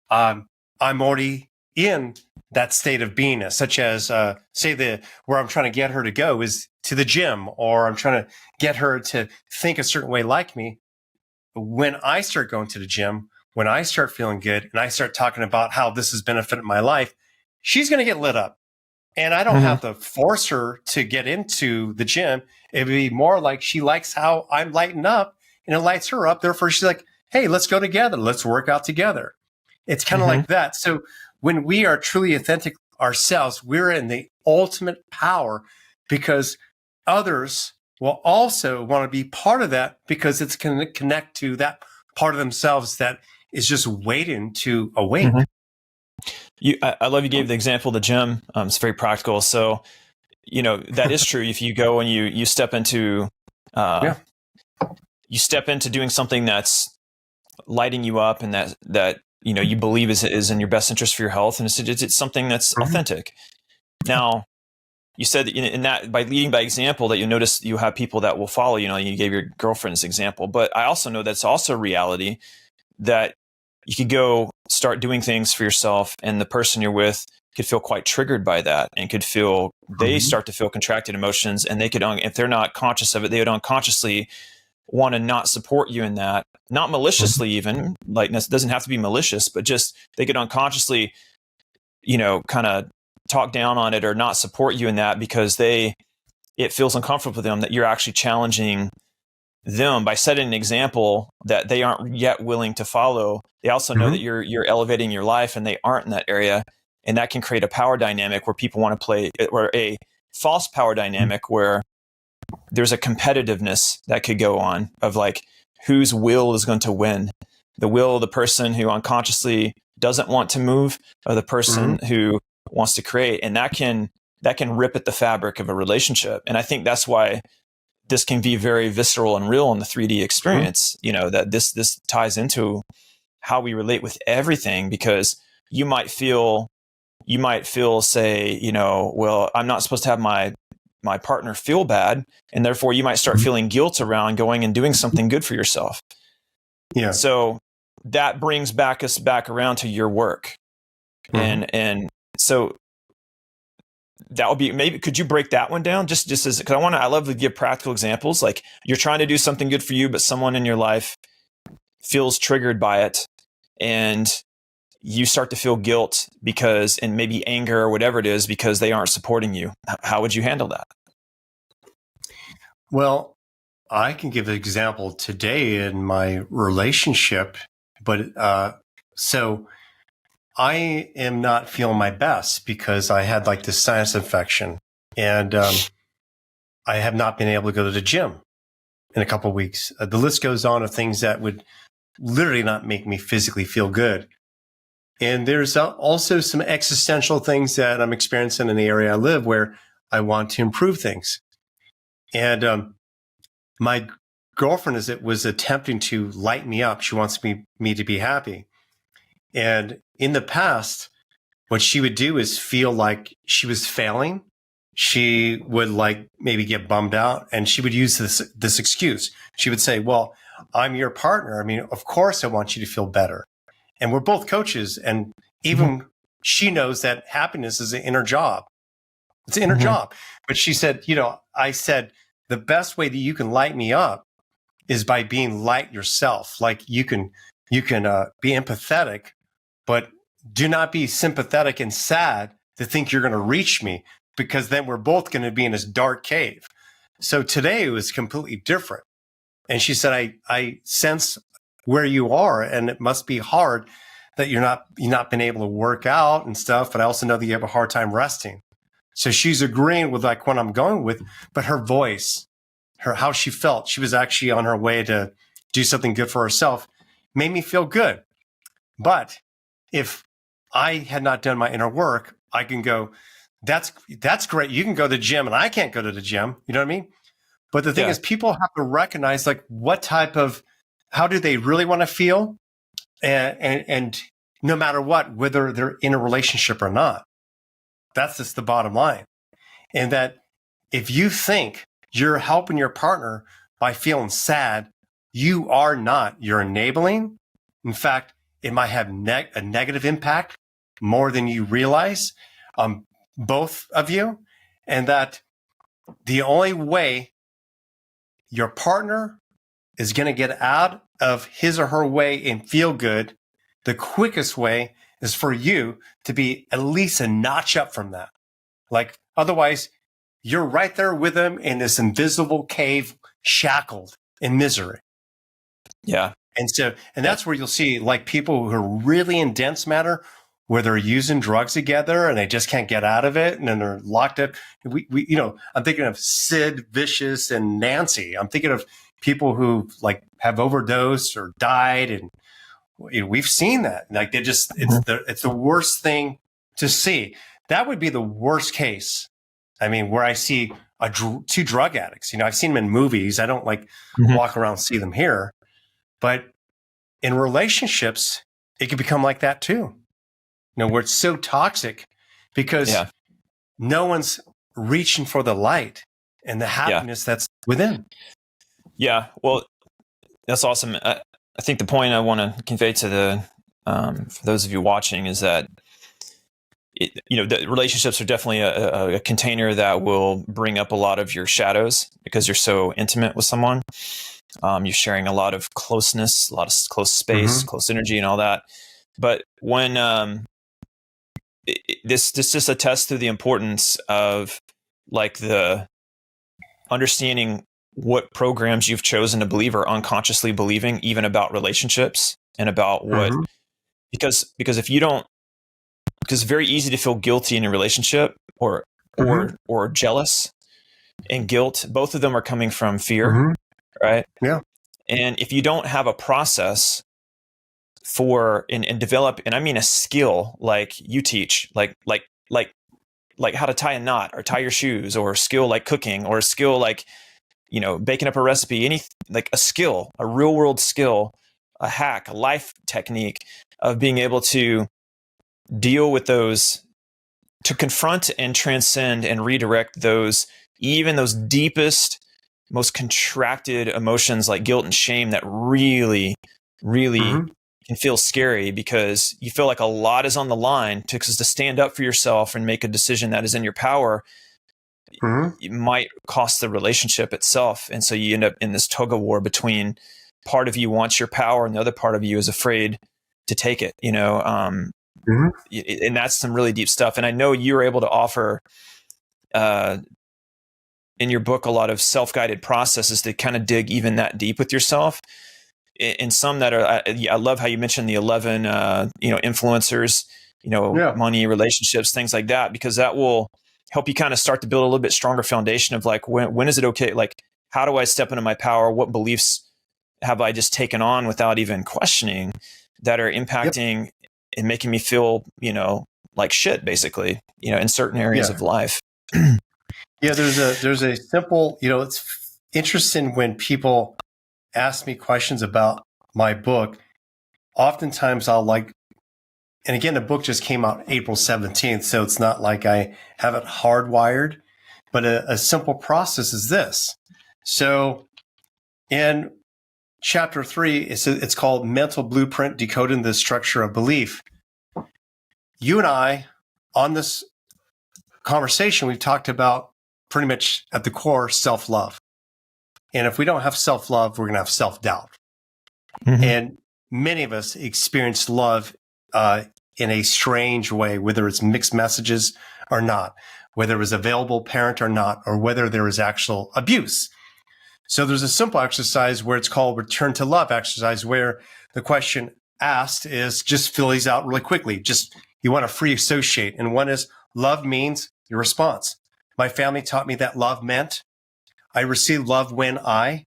I'm already in that state of beingness, such as where I'm trying to get her to go is to the gym, or I'm trying to get her to think a certain way like me. When I start going to the gym, when I start feeling good and I start talking about how this has benefited my life, she's going to get lit up. And I don't have to force her to get into the gym. It'd be more like she likes how I'm lighting up and it lights her up. Therefore, she's like, hey, let's go together. Let's work out together. It's kind of like that. So when we are truly authentic ourselves, we're in the ultimate power because others will also want to be part of that because it's going to connect to that part of themselves that is just waiting to awake. I love you gave the example of the gym. It's very practical. So, that is true. If you go and you step into, you step into doing something that's lighting you up and that you believe is in your best interest for your health, and it's something that's authentic. Now, you said that in that by leading by example that you notice you have people that will follow. You gave your girlfriend's example, but I also know that's also reality that you could go start doing things for yourself, and the person you're with could feel quite triggered by that and could feel they start to feel contracted emotions, and they could, if they're not conscious of it, they would unconsciously want to not support you in that, not maliciously even, like it doesn't have to be malicious, but just they could unconsciously, kind of talk down on it or not support you in that because it feels uncomfortable with them that you're actually challenging them by setting an example that they aren't yet willing to follow. They also know that you're elevating your life and they aren't in that area. And that can create a power dynamic where people want to play, or a false power dynamic where there's a competitiveness that could go on of like whose will is going to win. The will of the person who unconsciously doesn't want to move, or the person who wants to create. And that can rip at the fabric of a relationship. And I think that's why this can be very visceral and real in the 3D experience, that this ties into how we relate with everything, because you might feel, say, well, I'm not supposed to have my partner feel bad. And therefore you might start feeling guilt around going and doing something good for yourself. Yeah. So that brings us back around to your work. And so that would be, maybe, could you break that one down just as, cause I love to give practical examples. Like you're trying to do something good for you, but someone in your life feels triggered by it and you start to feel guilt and maybe anger or whatever it is, because they aren't supporting you. How would you handle that? Well, I can give an example today in my relationship, but, so I am not feeling my best because I had like this sinus infection, and I have not been able to go to the gym in a couple of weeks. The list goes on of things that would literally not make me physically feel good. And there's also some existential things that I'm experiencing in the area I live where I want to improve things. And my girlfriend was attempting to light me up. She wants me to be happy. And in the past, what she would do is feel like she was failing. She would like maybe get bummed out, and she would use this excuse. She would say, well, I'm your partner. I mean, of course I want you to feel better. And we're both coaches. And even she knows that happiness is an inner job. It's an inner job. But she said, I said, the best way that you can light me up is by being light yourself. Like you can be empathetic, but do not be sympathetic and sad to think you're going to reach me. because then we're both going to be in this dark cave. So today it was completely different. And she said, I sense where you are, and it must be hard that you're not been able to work out and stuff, but I also know that you have a hard time resting. So she's agreeing with like what I'm going with, but her voice, how she felt, she was actually on her way to do something good for herself, made me feel good. But if I had not done my inner work, I can go, that's great. You can go to the gym and I can't go to the gym. You know what I mean? But the thing is, people have to recognize like how do they really want to feel? And no matter what, whether they're in a relationship or not, that's just the bottom line. And that if you think you're helping your partner by feeling sad, you are not. You're enabling. In fact, it might have a negative impact more than you realize on both of you. And that the only way your partner is going to get out of his or her way and feel good, the quickest way is for you to be at least a notch up from that. Like otherwise, you're right there with them in this invisible cave, shackled in misery. Yeah. And that's where you'll see like people who are really in dense matter, where they're using drugs together and they just can't get out of it. And then they're locked up. I'm thinking of Sid Vicious and Nancy. I'm thinking of people who like have overdosed or died. And we've seen that. Like it's the worst thing to see. That would be the worst case. I mean, where I see two drug addicts, I've seen them in movies. I don't walk around and see them here, but in relationships, it can become like that too. Where it's so toxic because no one's reaching for the light and the happiness that's within. Yeah. Well, that's awesome. I think the point I want to convey to for those of you watching is that, the relationships are definitely a container that will bring up a lot of your shadows because you're so intimate with someone. You're sharing a lot of closeness, a lot of close space, close energy and all that. But when, this just attests to the importance of like the understanding what programs you've chosen to believe or unconsciously believing even about relationships and about what, because if you don't, because it's very easy to feel guilty in a relationship or jealous, and guilt. Both of them are coming from fear, right? Yeah. And if you don't have a process for and develop, and I mean a skill like you teach, like how to tie a knot or tie your shoes, or a skill like cooking, or a skill like baking up a recipe, like a skill, a real world skill, a hack, a life technique of being able to deal with those, to confront and transcend and redirect those, even those deepest, most contracted emotions like guilt and shame that really can feel scary because you feel like a lot is on the line. To stand up for yourself and make a decision that is in your power, it might cost the relationship itself. And so you end up in this tug of war between part of you wants your power and the other part of you is afraid to take it, and that's some really deep stuff. And I know you were able to offer in your book a lot of self-guided processes to kind of dig even that deep with yourself. And some that are, I love how you mentioned the 11, influencers, money, relationships, things like that, because that will help you kind of start to build a little bit stronger foundation of like, when is it okay? Like, how do I step into my power? What beliefs have I just taken on without even questioning that are impacting and making me feel, like shit, basically, in certain areas of life. There's a simple, it's interesting when people ask me questions about my book. Oftentimes I'll and again, the book just came out April 17th, so it's not like I have it hardwired, but a simple process is this. So in Chapter 3, it's called Mental Blueprint, Decoding the Structure of Belief. You and I, on this conversation, we've talked about pretty much at the core, self-love. And if we don't have self-love, we're going to have self-doubt. And many of us experience love in a strange way, whether it's mixed messages or not. whether it was available parent or not, or whether there was actual abuse. So there's a simple exercise where it's called return to love exercise, where the question asked is just fill these out really quickly. Just you want to free associate. And one is love means your response. My family taught me that love meant I received love when I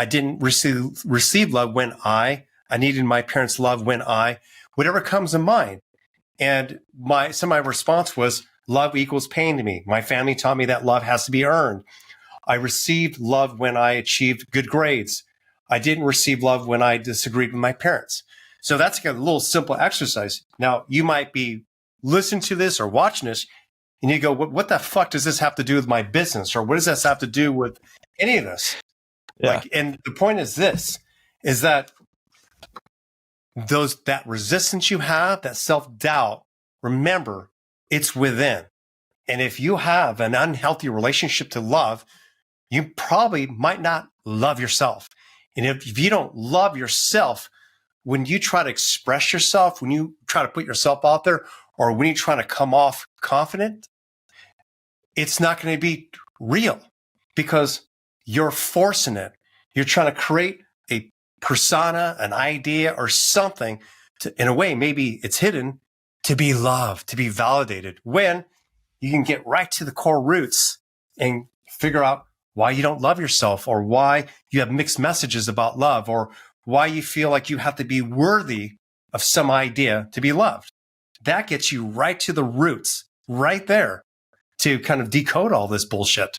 didn't receive love when I needed my parents' love when whatever comes to mind. And my response was love equals pain to me. My family taught me that love has to be earned. I received love when I achieved good grades. I didn't receive love when I disagreed with my parents. So that's a little simple exercise. Now, you might be listening to this or watching this, and you go, what the fuck does this have to do with my business? Or what does this have to do with any of this? Yeah. And the point is this, is that that resistance you have, that self-doubt, remember, it's within. And if you have an unhealthy relationship to love, you probably might not love yourself. And if you don't love yourself, when you try to express yourself, when you try to put yourself out there, or when you try to come off confident, it's not going to be real because you're forcing it. You're trying to create a persona, an idea, or something to, in a way, maybe it's hidden, to be loved, to be validated, when you can get right to the core roots and figure out why you don't love yourself, or why you have mixed messages about love, or why you feel like you have to be worthy of some idea to be loved. That gets you right to the roots, right there, to kind of decode all this bullshit.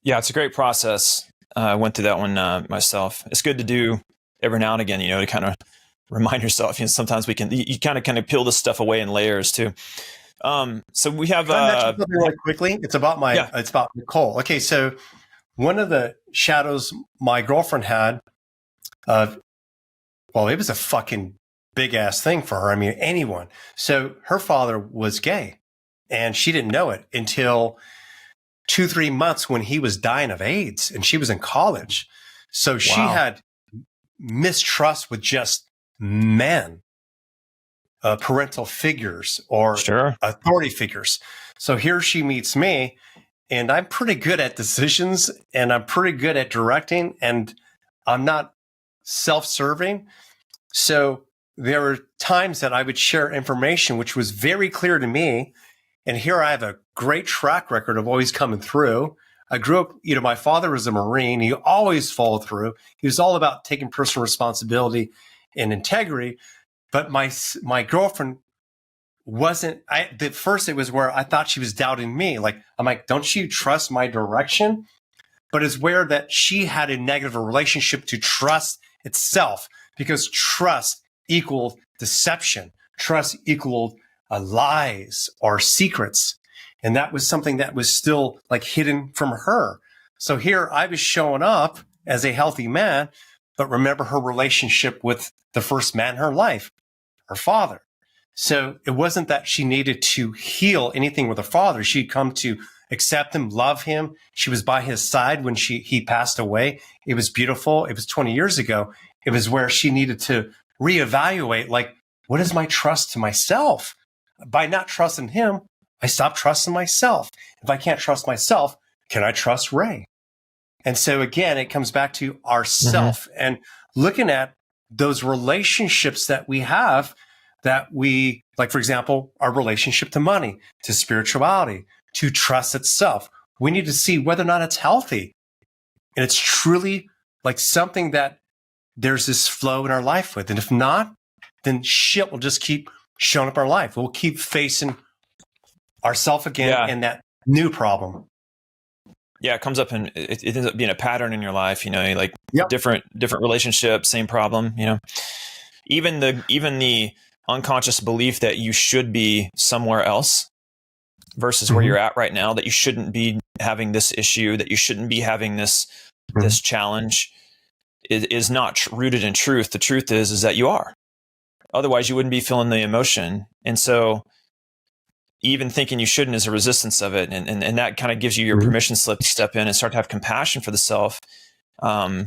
Yeah, it's a great process. I went through that one myself. It's good to do every now and again, to kind of remind yourself. Sometimes you kind of peel this stuff away in layers too. So we have something really quickly. It's about it's about Nicole. Okay, so one of the shadows my girlfriend had, it was a fucking big ass thing for her. I mean, anyone. So her father was gay, and she didn't know it until 2-3 months when he was dying of AIDS, and she was in college. So she had mistrust with just men. Parental figures or authority figures. So here she meets me, and I'm pretty good at decisions, and I'm pretty good at directing, and I'm not self-serving. So there were times that I would share information which was very clear to me. And here I have a great track record of always coming through. I grew up, my father was a Marine. He always followed through. He was all about taking personal responsibility and integrity. But my girlfriend wasn't. At first, it was where I thought she was doubting me. I'm like, don't you trust my direction? But it's where that she had a negative relationship to trust itself, because trust equaled deception. Trust equaled lies or secrets. And that was something that was still hidden from her. So here I was showing up as a healthy man, but remember her relationship with the first man in her life, her father. So it wasn't that she needed to heal anything with her father. She'd come to accept him, love him. She was by his side when he passed away. It was beautiful. It was 20 years ago. It was where she needed to reevaluate, what is my trust to myself? By not trusting him, I stopped trusting myself. If I can't trust myself, can I trust Ray? And so again, it comes back to ourself and looking at those relationships that we have, that we, for example, our relationship to money, to spirituality, to trust itself. We need to see whether or not it's healthy. And it's truly something that there's this flow in our life with. And if not, then shit will just keep showing up in our life. We'll keep facing ourselves again and that new problem. Yeah, it comes up and it ends up being a pattern in your life, different relationships, same problem, Even the unconscious belief that you should be somewhere else versus where you're at right now, that you shouldn't be having this issue, that you shouldn't be having this challenge is not rooted in truth. The truth is that you are. Otherwise, you wouldn't be feeling the emotion. And so even thinking you shouldn't is a resistance of it. And that kind of gives you your permission slip to step in and start to have compassion for the self. And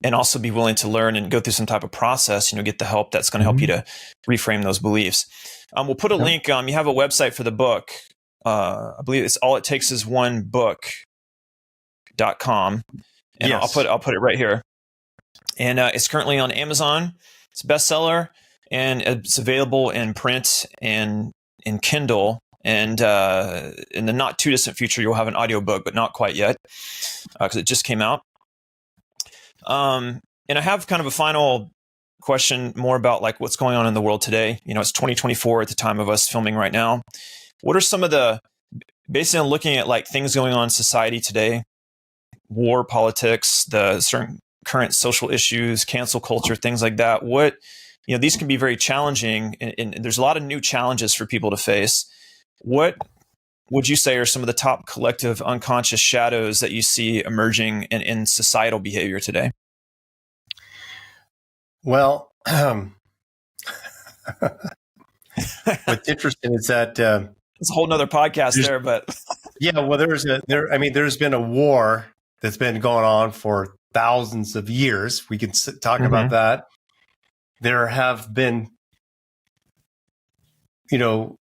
and also be willing to learn and go through some type of process, get the help that's going to help you to reframe those beliefs. We'll put a link. You have a website for the book. I believe it's all it takes is one book.com. And Yes. I'll put it right here. And it's currently on Amazon. It's a bestseller, and it's available in print and in Kindle. And in the not too distant future, you'll have an audiobook, but not quite yet because it just came out. And I have kind of a final question more about like what's going on in the world today. It's 2024 at the time of us filming right now. What are some of based on looking at like things going on in society today, war, politics, the certain current social issues, cancel culture, things like that. These can be very challenging, and there's a lot of new challenges for people to face. What would you say are some of the top collective unconscious shadows that you see emerging in societal behavior today? Well, what's interesting is that it's a whole nother podcast there, but yeah, well, there's been a war that's been going on for thousands of years. We can talk about that. There have been, oh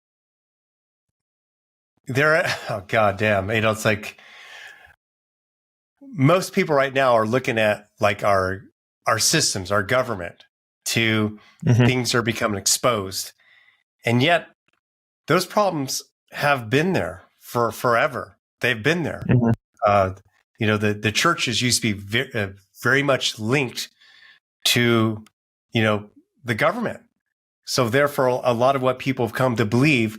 God damn, it's like most people right now are looking at like our systems, our government, to things are becoming exposed. And yet those problems have been there for forever. They've been there. The churches used to be very much linked to, the government. So therefore, a lot of what people have come to believe,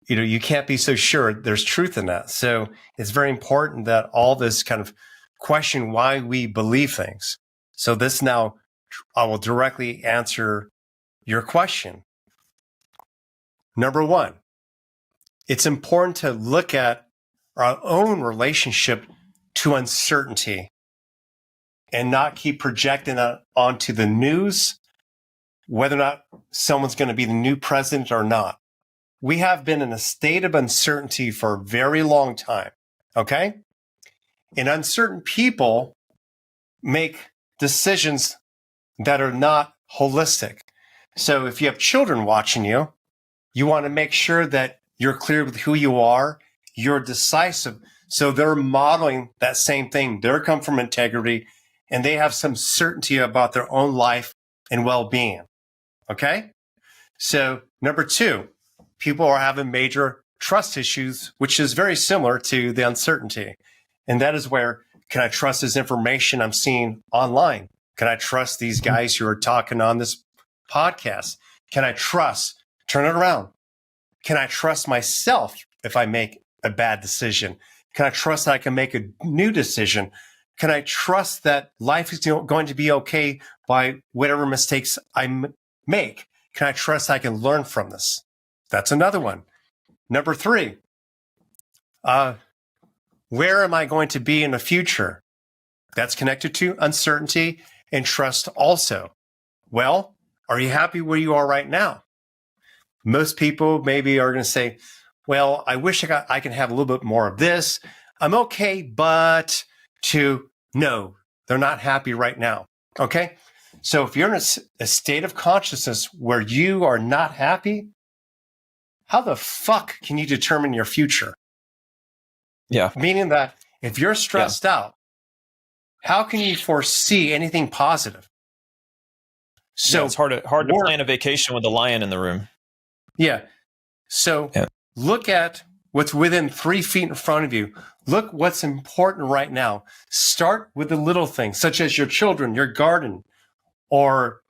you can't be so sure there's truth in that. So it's very important that all this kind of question why we believe things. So this now, I will directly answer your question. Number one, it's important to look at our own relationship to uncertainty and not keep projecting that onto the news, whether or not someone's going to be the new president or not. We have been in a state of uncertainty for a very long time, okay? And uncertain people make decisions that are not holistic. So if you have children watching you, you want to make sure that you're clear with who you are, you're decisive. So they're modeling that same thing. They come from integrity, and they have some certainty about their own life and well-being. Okay? So number two, people are having major trust issues, which is very similar to the uncertainty. And that is where, can I trust this information I'm seeing online? Can I trust these guys who are talking on this podcast? Can I trust? Turn it around. Can I trust myself if I make a bad decision? Can I trust that I can make a new decision? Can I trust that life is going to be okay by whatever mistakes I make? Can I trust I can learn from this? That's another one. Number three, where am I going to be in the future? That's connected to uncertainty and trust also. Well, are you happy where you are right now? Most people maybe are going to say, well, I wish I could have a little bit more of this. I'm okay, but no, they're not happy right now. Okay. So if you're in a state of consciousness where you are not happy, how the fuck can you determine your future? Yeah. Meaning that if you're stressed out, how can you foresee anything positive? So it's hard to plan a vacation with a lion in the room. Yeah. So look at what's within 3 feet in front of you. Look what's important right now. Start with the little things, such as your children, your garden, or,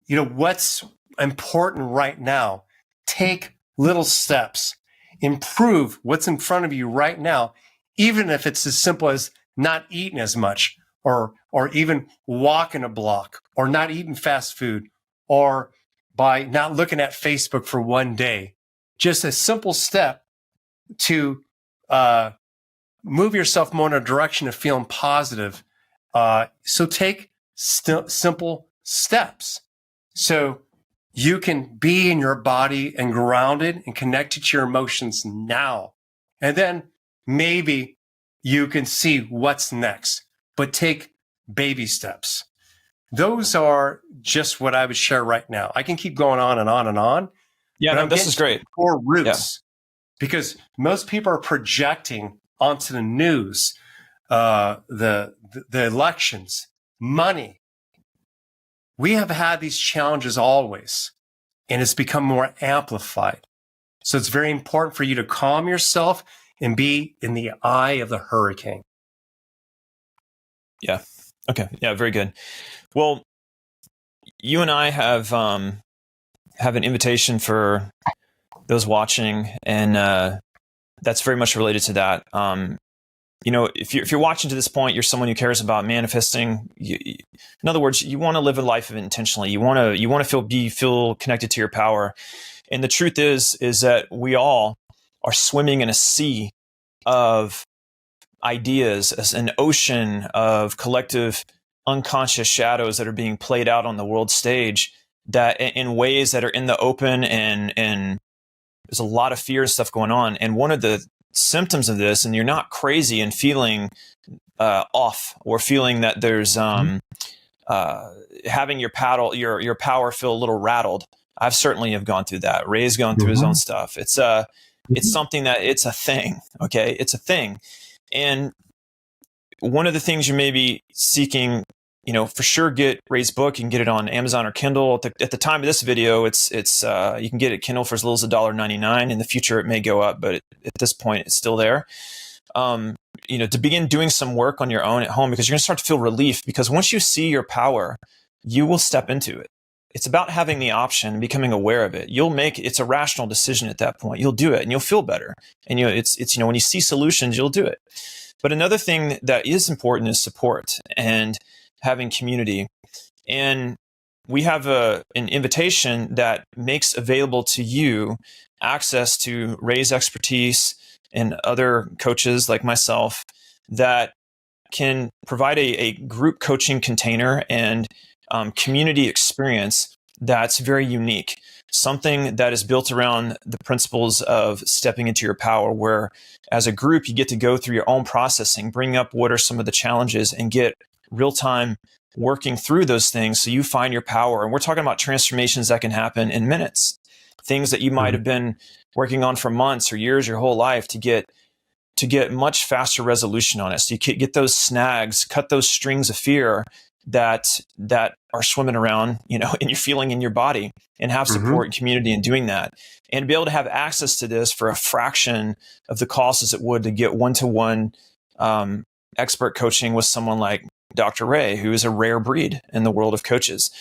what's important right now. Take little steps. Improve what's in front of you right now, even if it's as simple as not eating as much, or even walking a block, or not eating fast food, or by not looking at Facebook for one day. Just a simple step to move yourself more in a direction of feeling positive. So take simple steps so you can be in your body and grounded and connected to your emotions now. And then maybe you can see what's next. but take baby steps. Those are just what I would share right now. I can keep going on and on and on. Yeah, but this is great. Core roots, because most people are projecting onto the news, the elections, money. We have had these challenges always, and it's become more amplified. So it's very important for you to calm yourself and be in the eye of the hurricane. Yeah. Okay. Yeah. Very good. Well, you and I have an invitation for those watching, and that's very much related to that. If you're watching to this point, you're someone who cares about manifesting. In other words, you want to live a life of intentionally. You want to feel connected to your power. And the truth is that we all are swimming in a sea of ideas, as an ocean of collective unconscious shadows that are being played out on the world stage, that in ways that are in the open, and there's a lot of fear and stuff going on. And one of the symptoms of this, and you're not crazy and feeling off, or feeling that there's having your power feel a little rattled. I've certainly have gone through that. Ray's gone through his own stuff. It's something that it's a thing. Okay. It's a thing. And one of the things you may be seeking, for sure, get Ray's book. You can get it on Amazon or Kindle. At the time of this video, it's you can get it Kindle for as little as $1.99. In the future, it may go up, but at this point, it's still there. To begin doing some work on your own at home, because you're going to start to feel relief. Because once you see your power, you will step into it. It's about having the option and becoming aware of it. It's a rational decision at that point. You'll do it and you'll feel better. And when you see solutions, you'll do it. But another thing that is important is support and having community. And we have an invitation that makes available to you access to Ray's expertise and other coaches like myself that can provide a group coaching container and community experience that's very unique. Something that is built around the principles of stepping into your power, where as a group, you get to go through your own processing, bring up what are some of the challenges, and get real-time working through those things so you find your power. And we're talking about transformations that can happen in minutes, things that you might have been working on for months or years, your whole life, to get much faster resolution on it. So you can get those snags, cut those strings of fear that are swimming around, and you're feeling in your body, and have support and community in doing that, and be able to have access to this for a fraction of the cost as it would to get one-to-one expert coaching with someone like Dr. Ray, who is a rare breed in the world of coaches.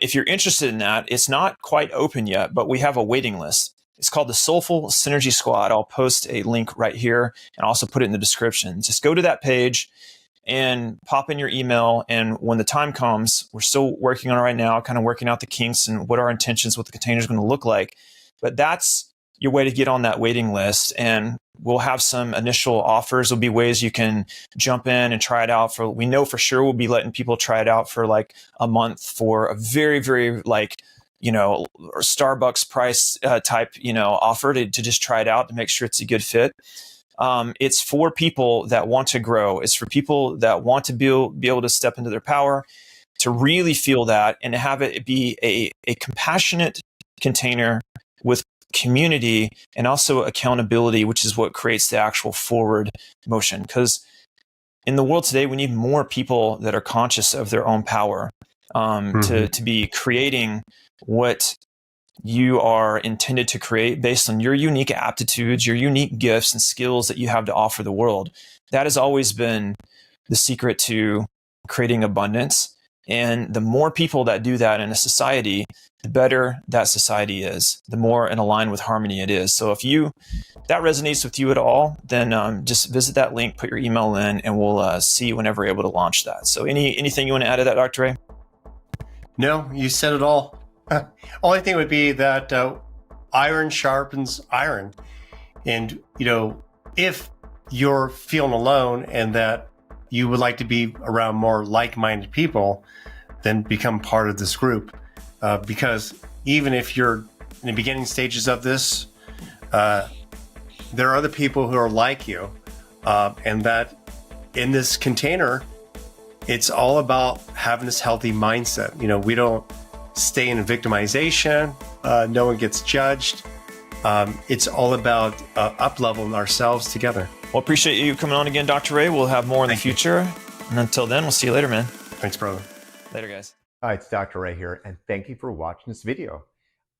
If you're interested in that, it's not quite open yet, but we have a waiting list. It's called the Soulful Synergy Squad. I'll post a link right here and also put it in the description. Just go to that page and pop in your email. And when the time comes, we're still working on it right now, kind of working out the kinks and what our intentions, what the container is going to look like. But that's your way to get on that waiting list. And we'll have some initial offers. There'll be ways you can jump in and try it out we know for sure we'll be letting people try it out for like a month for a very, very Starbucks price type, offer to just try it out to make sure it's a good fit. It's for people that want to grow. It's for people that want to be able to step into their power, to really feel that, and to have it be a compassionate container with community and also accountability, which is what creates the actual forward motion. Because in the world today, we need more people that are conscious of their own power to be creating what you are intended to create based on your unique aptitudes, your unique gifts and skills that you have to offer the world. That has always been the secret to creating abundance. And the more people that do that in a society, the better that society is, the more in line with harmony it is. So if that resonates with you at all, then just visit that link, put your email in, and we'll see whenever we're able to launch that. So anything you want to add to that, Dr. Ray? No, you said it all. Only thing would be that iron sharpens iron. And, if you're feeling alone and that you would like to be around more like-minded people, then become part of this group. Because even if you're in the beginning stages of this, there are other people who are like you. And that in this container, It's all about having this healthy mindset. We don't stay in victimization. No one gets judged. It's all about up-leveling ourselves together. Well, appreciate you coming on again, Dr. Ray. We'll have more in the future. And until then, we'll see you later, man. Thanks, brother. Later, guys. Hi, it's Dr. Ray here, and thank you for watching this video.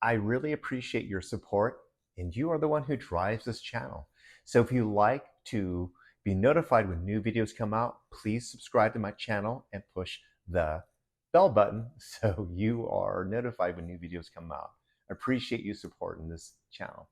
I really appreciate your support, and you are the one who drives this channel. So if you like to be notified when new videos come out, please subscribe to my channel and push the bell button so you are notified when new videos come out. I appreciate you supporting this channel.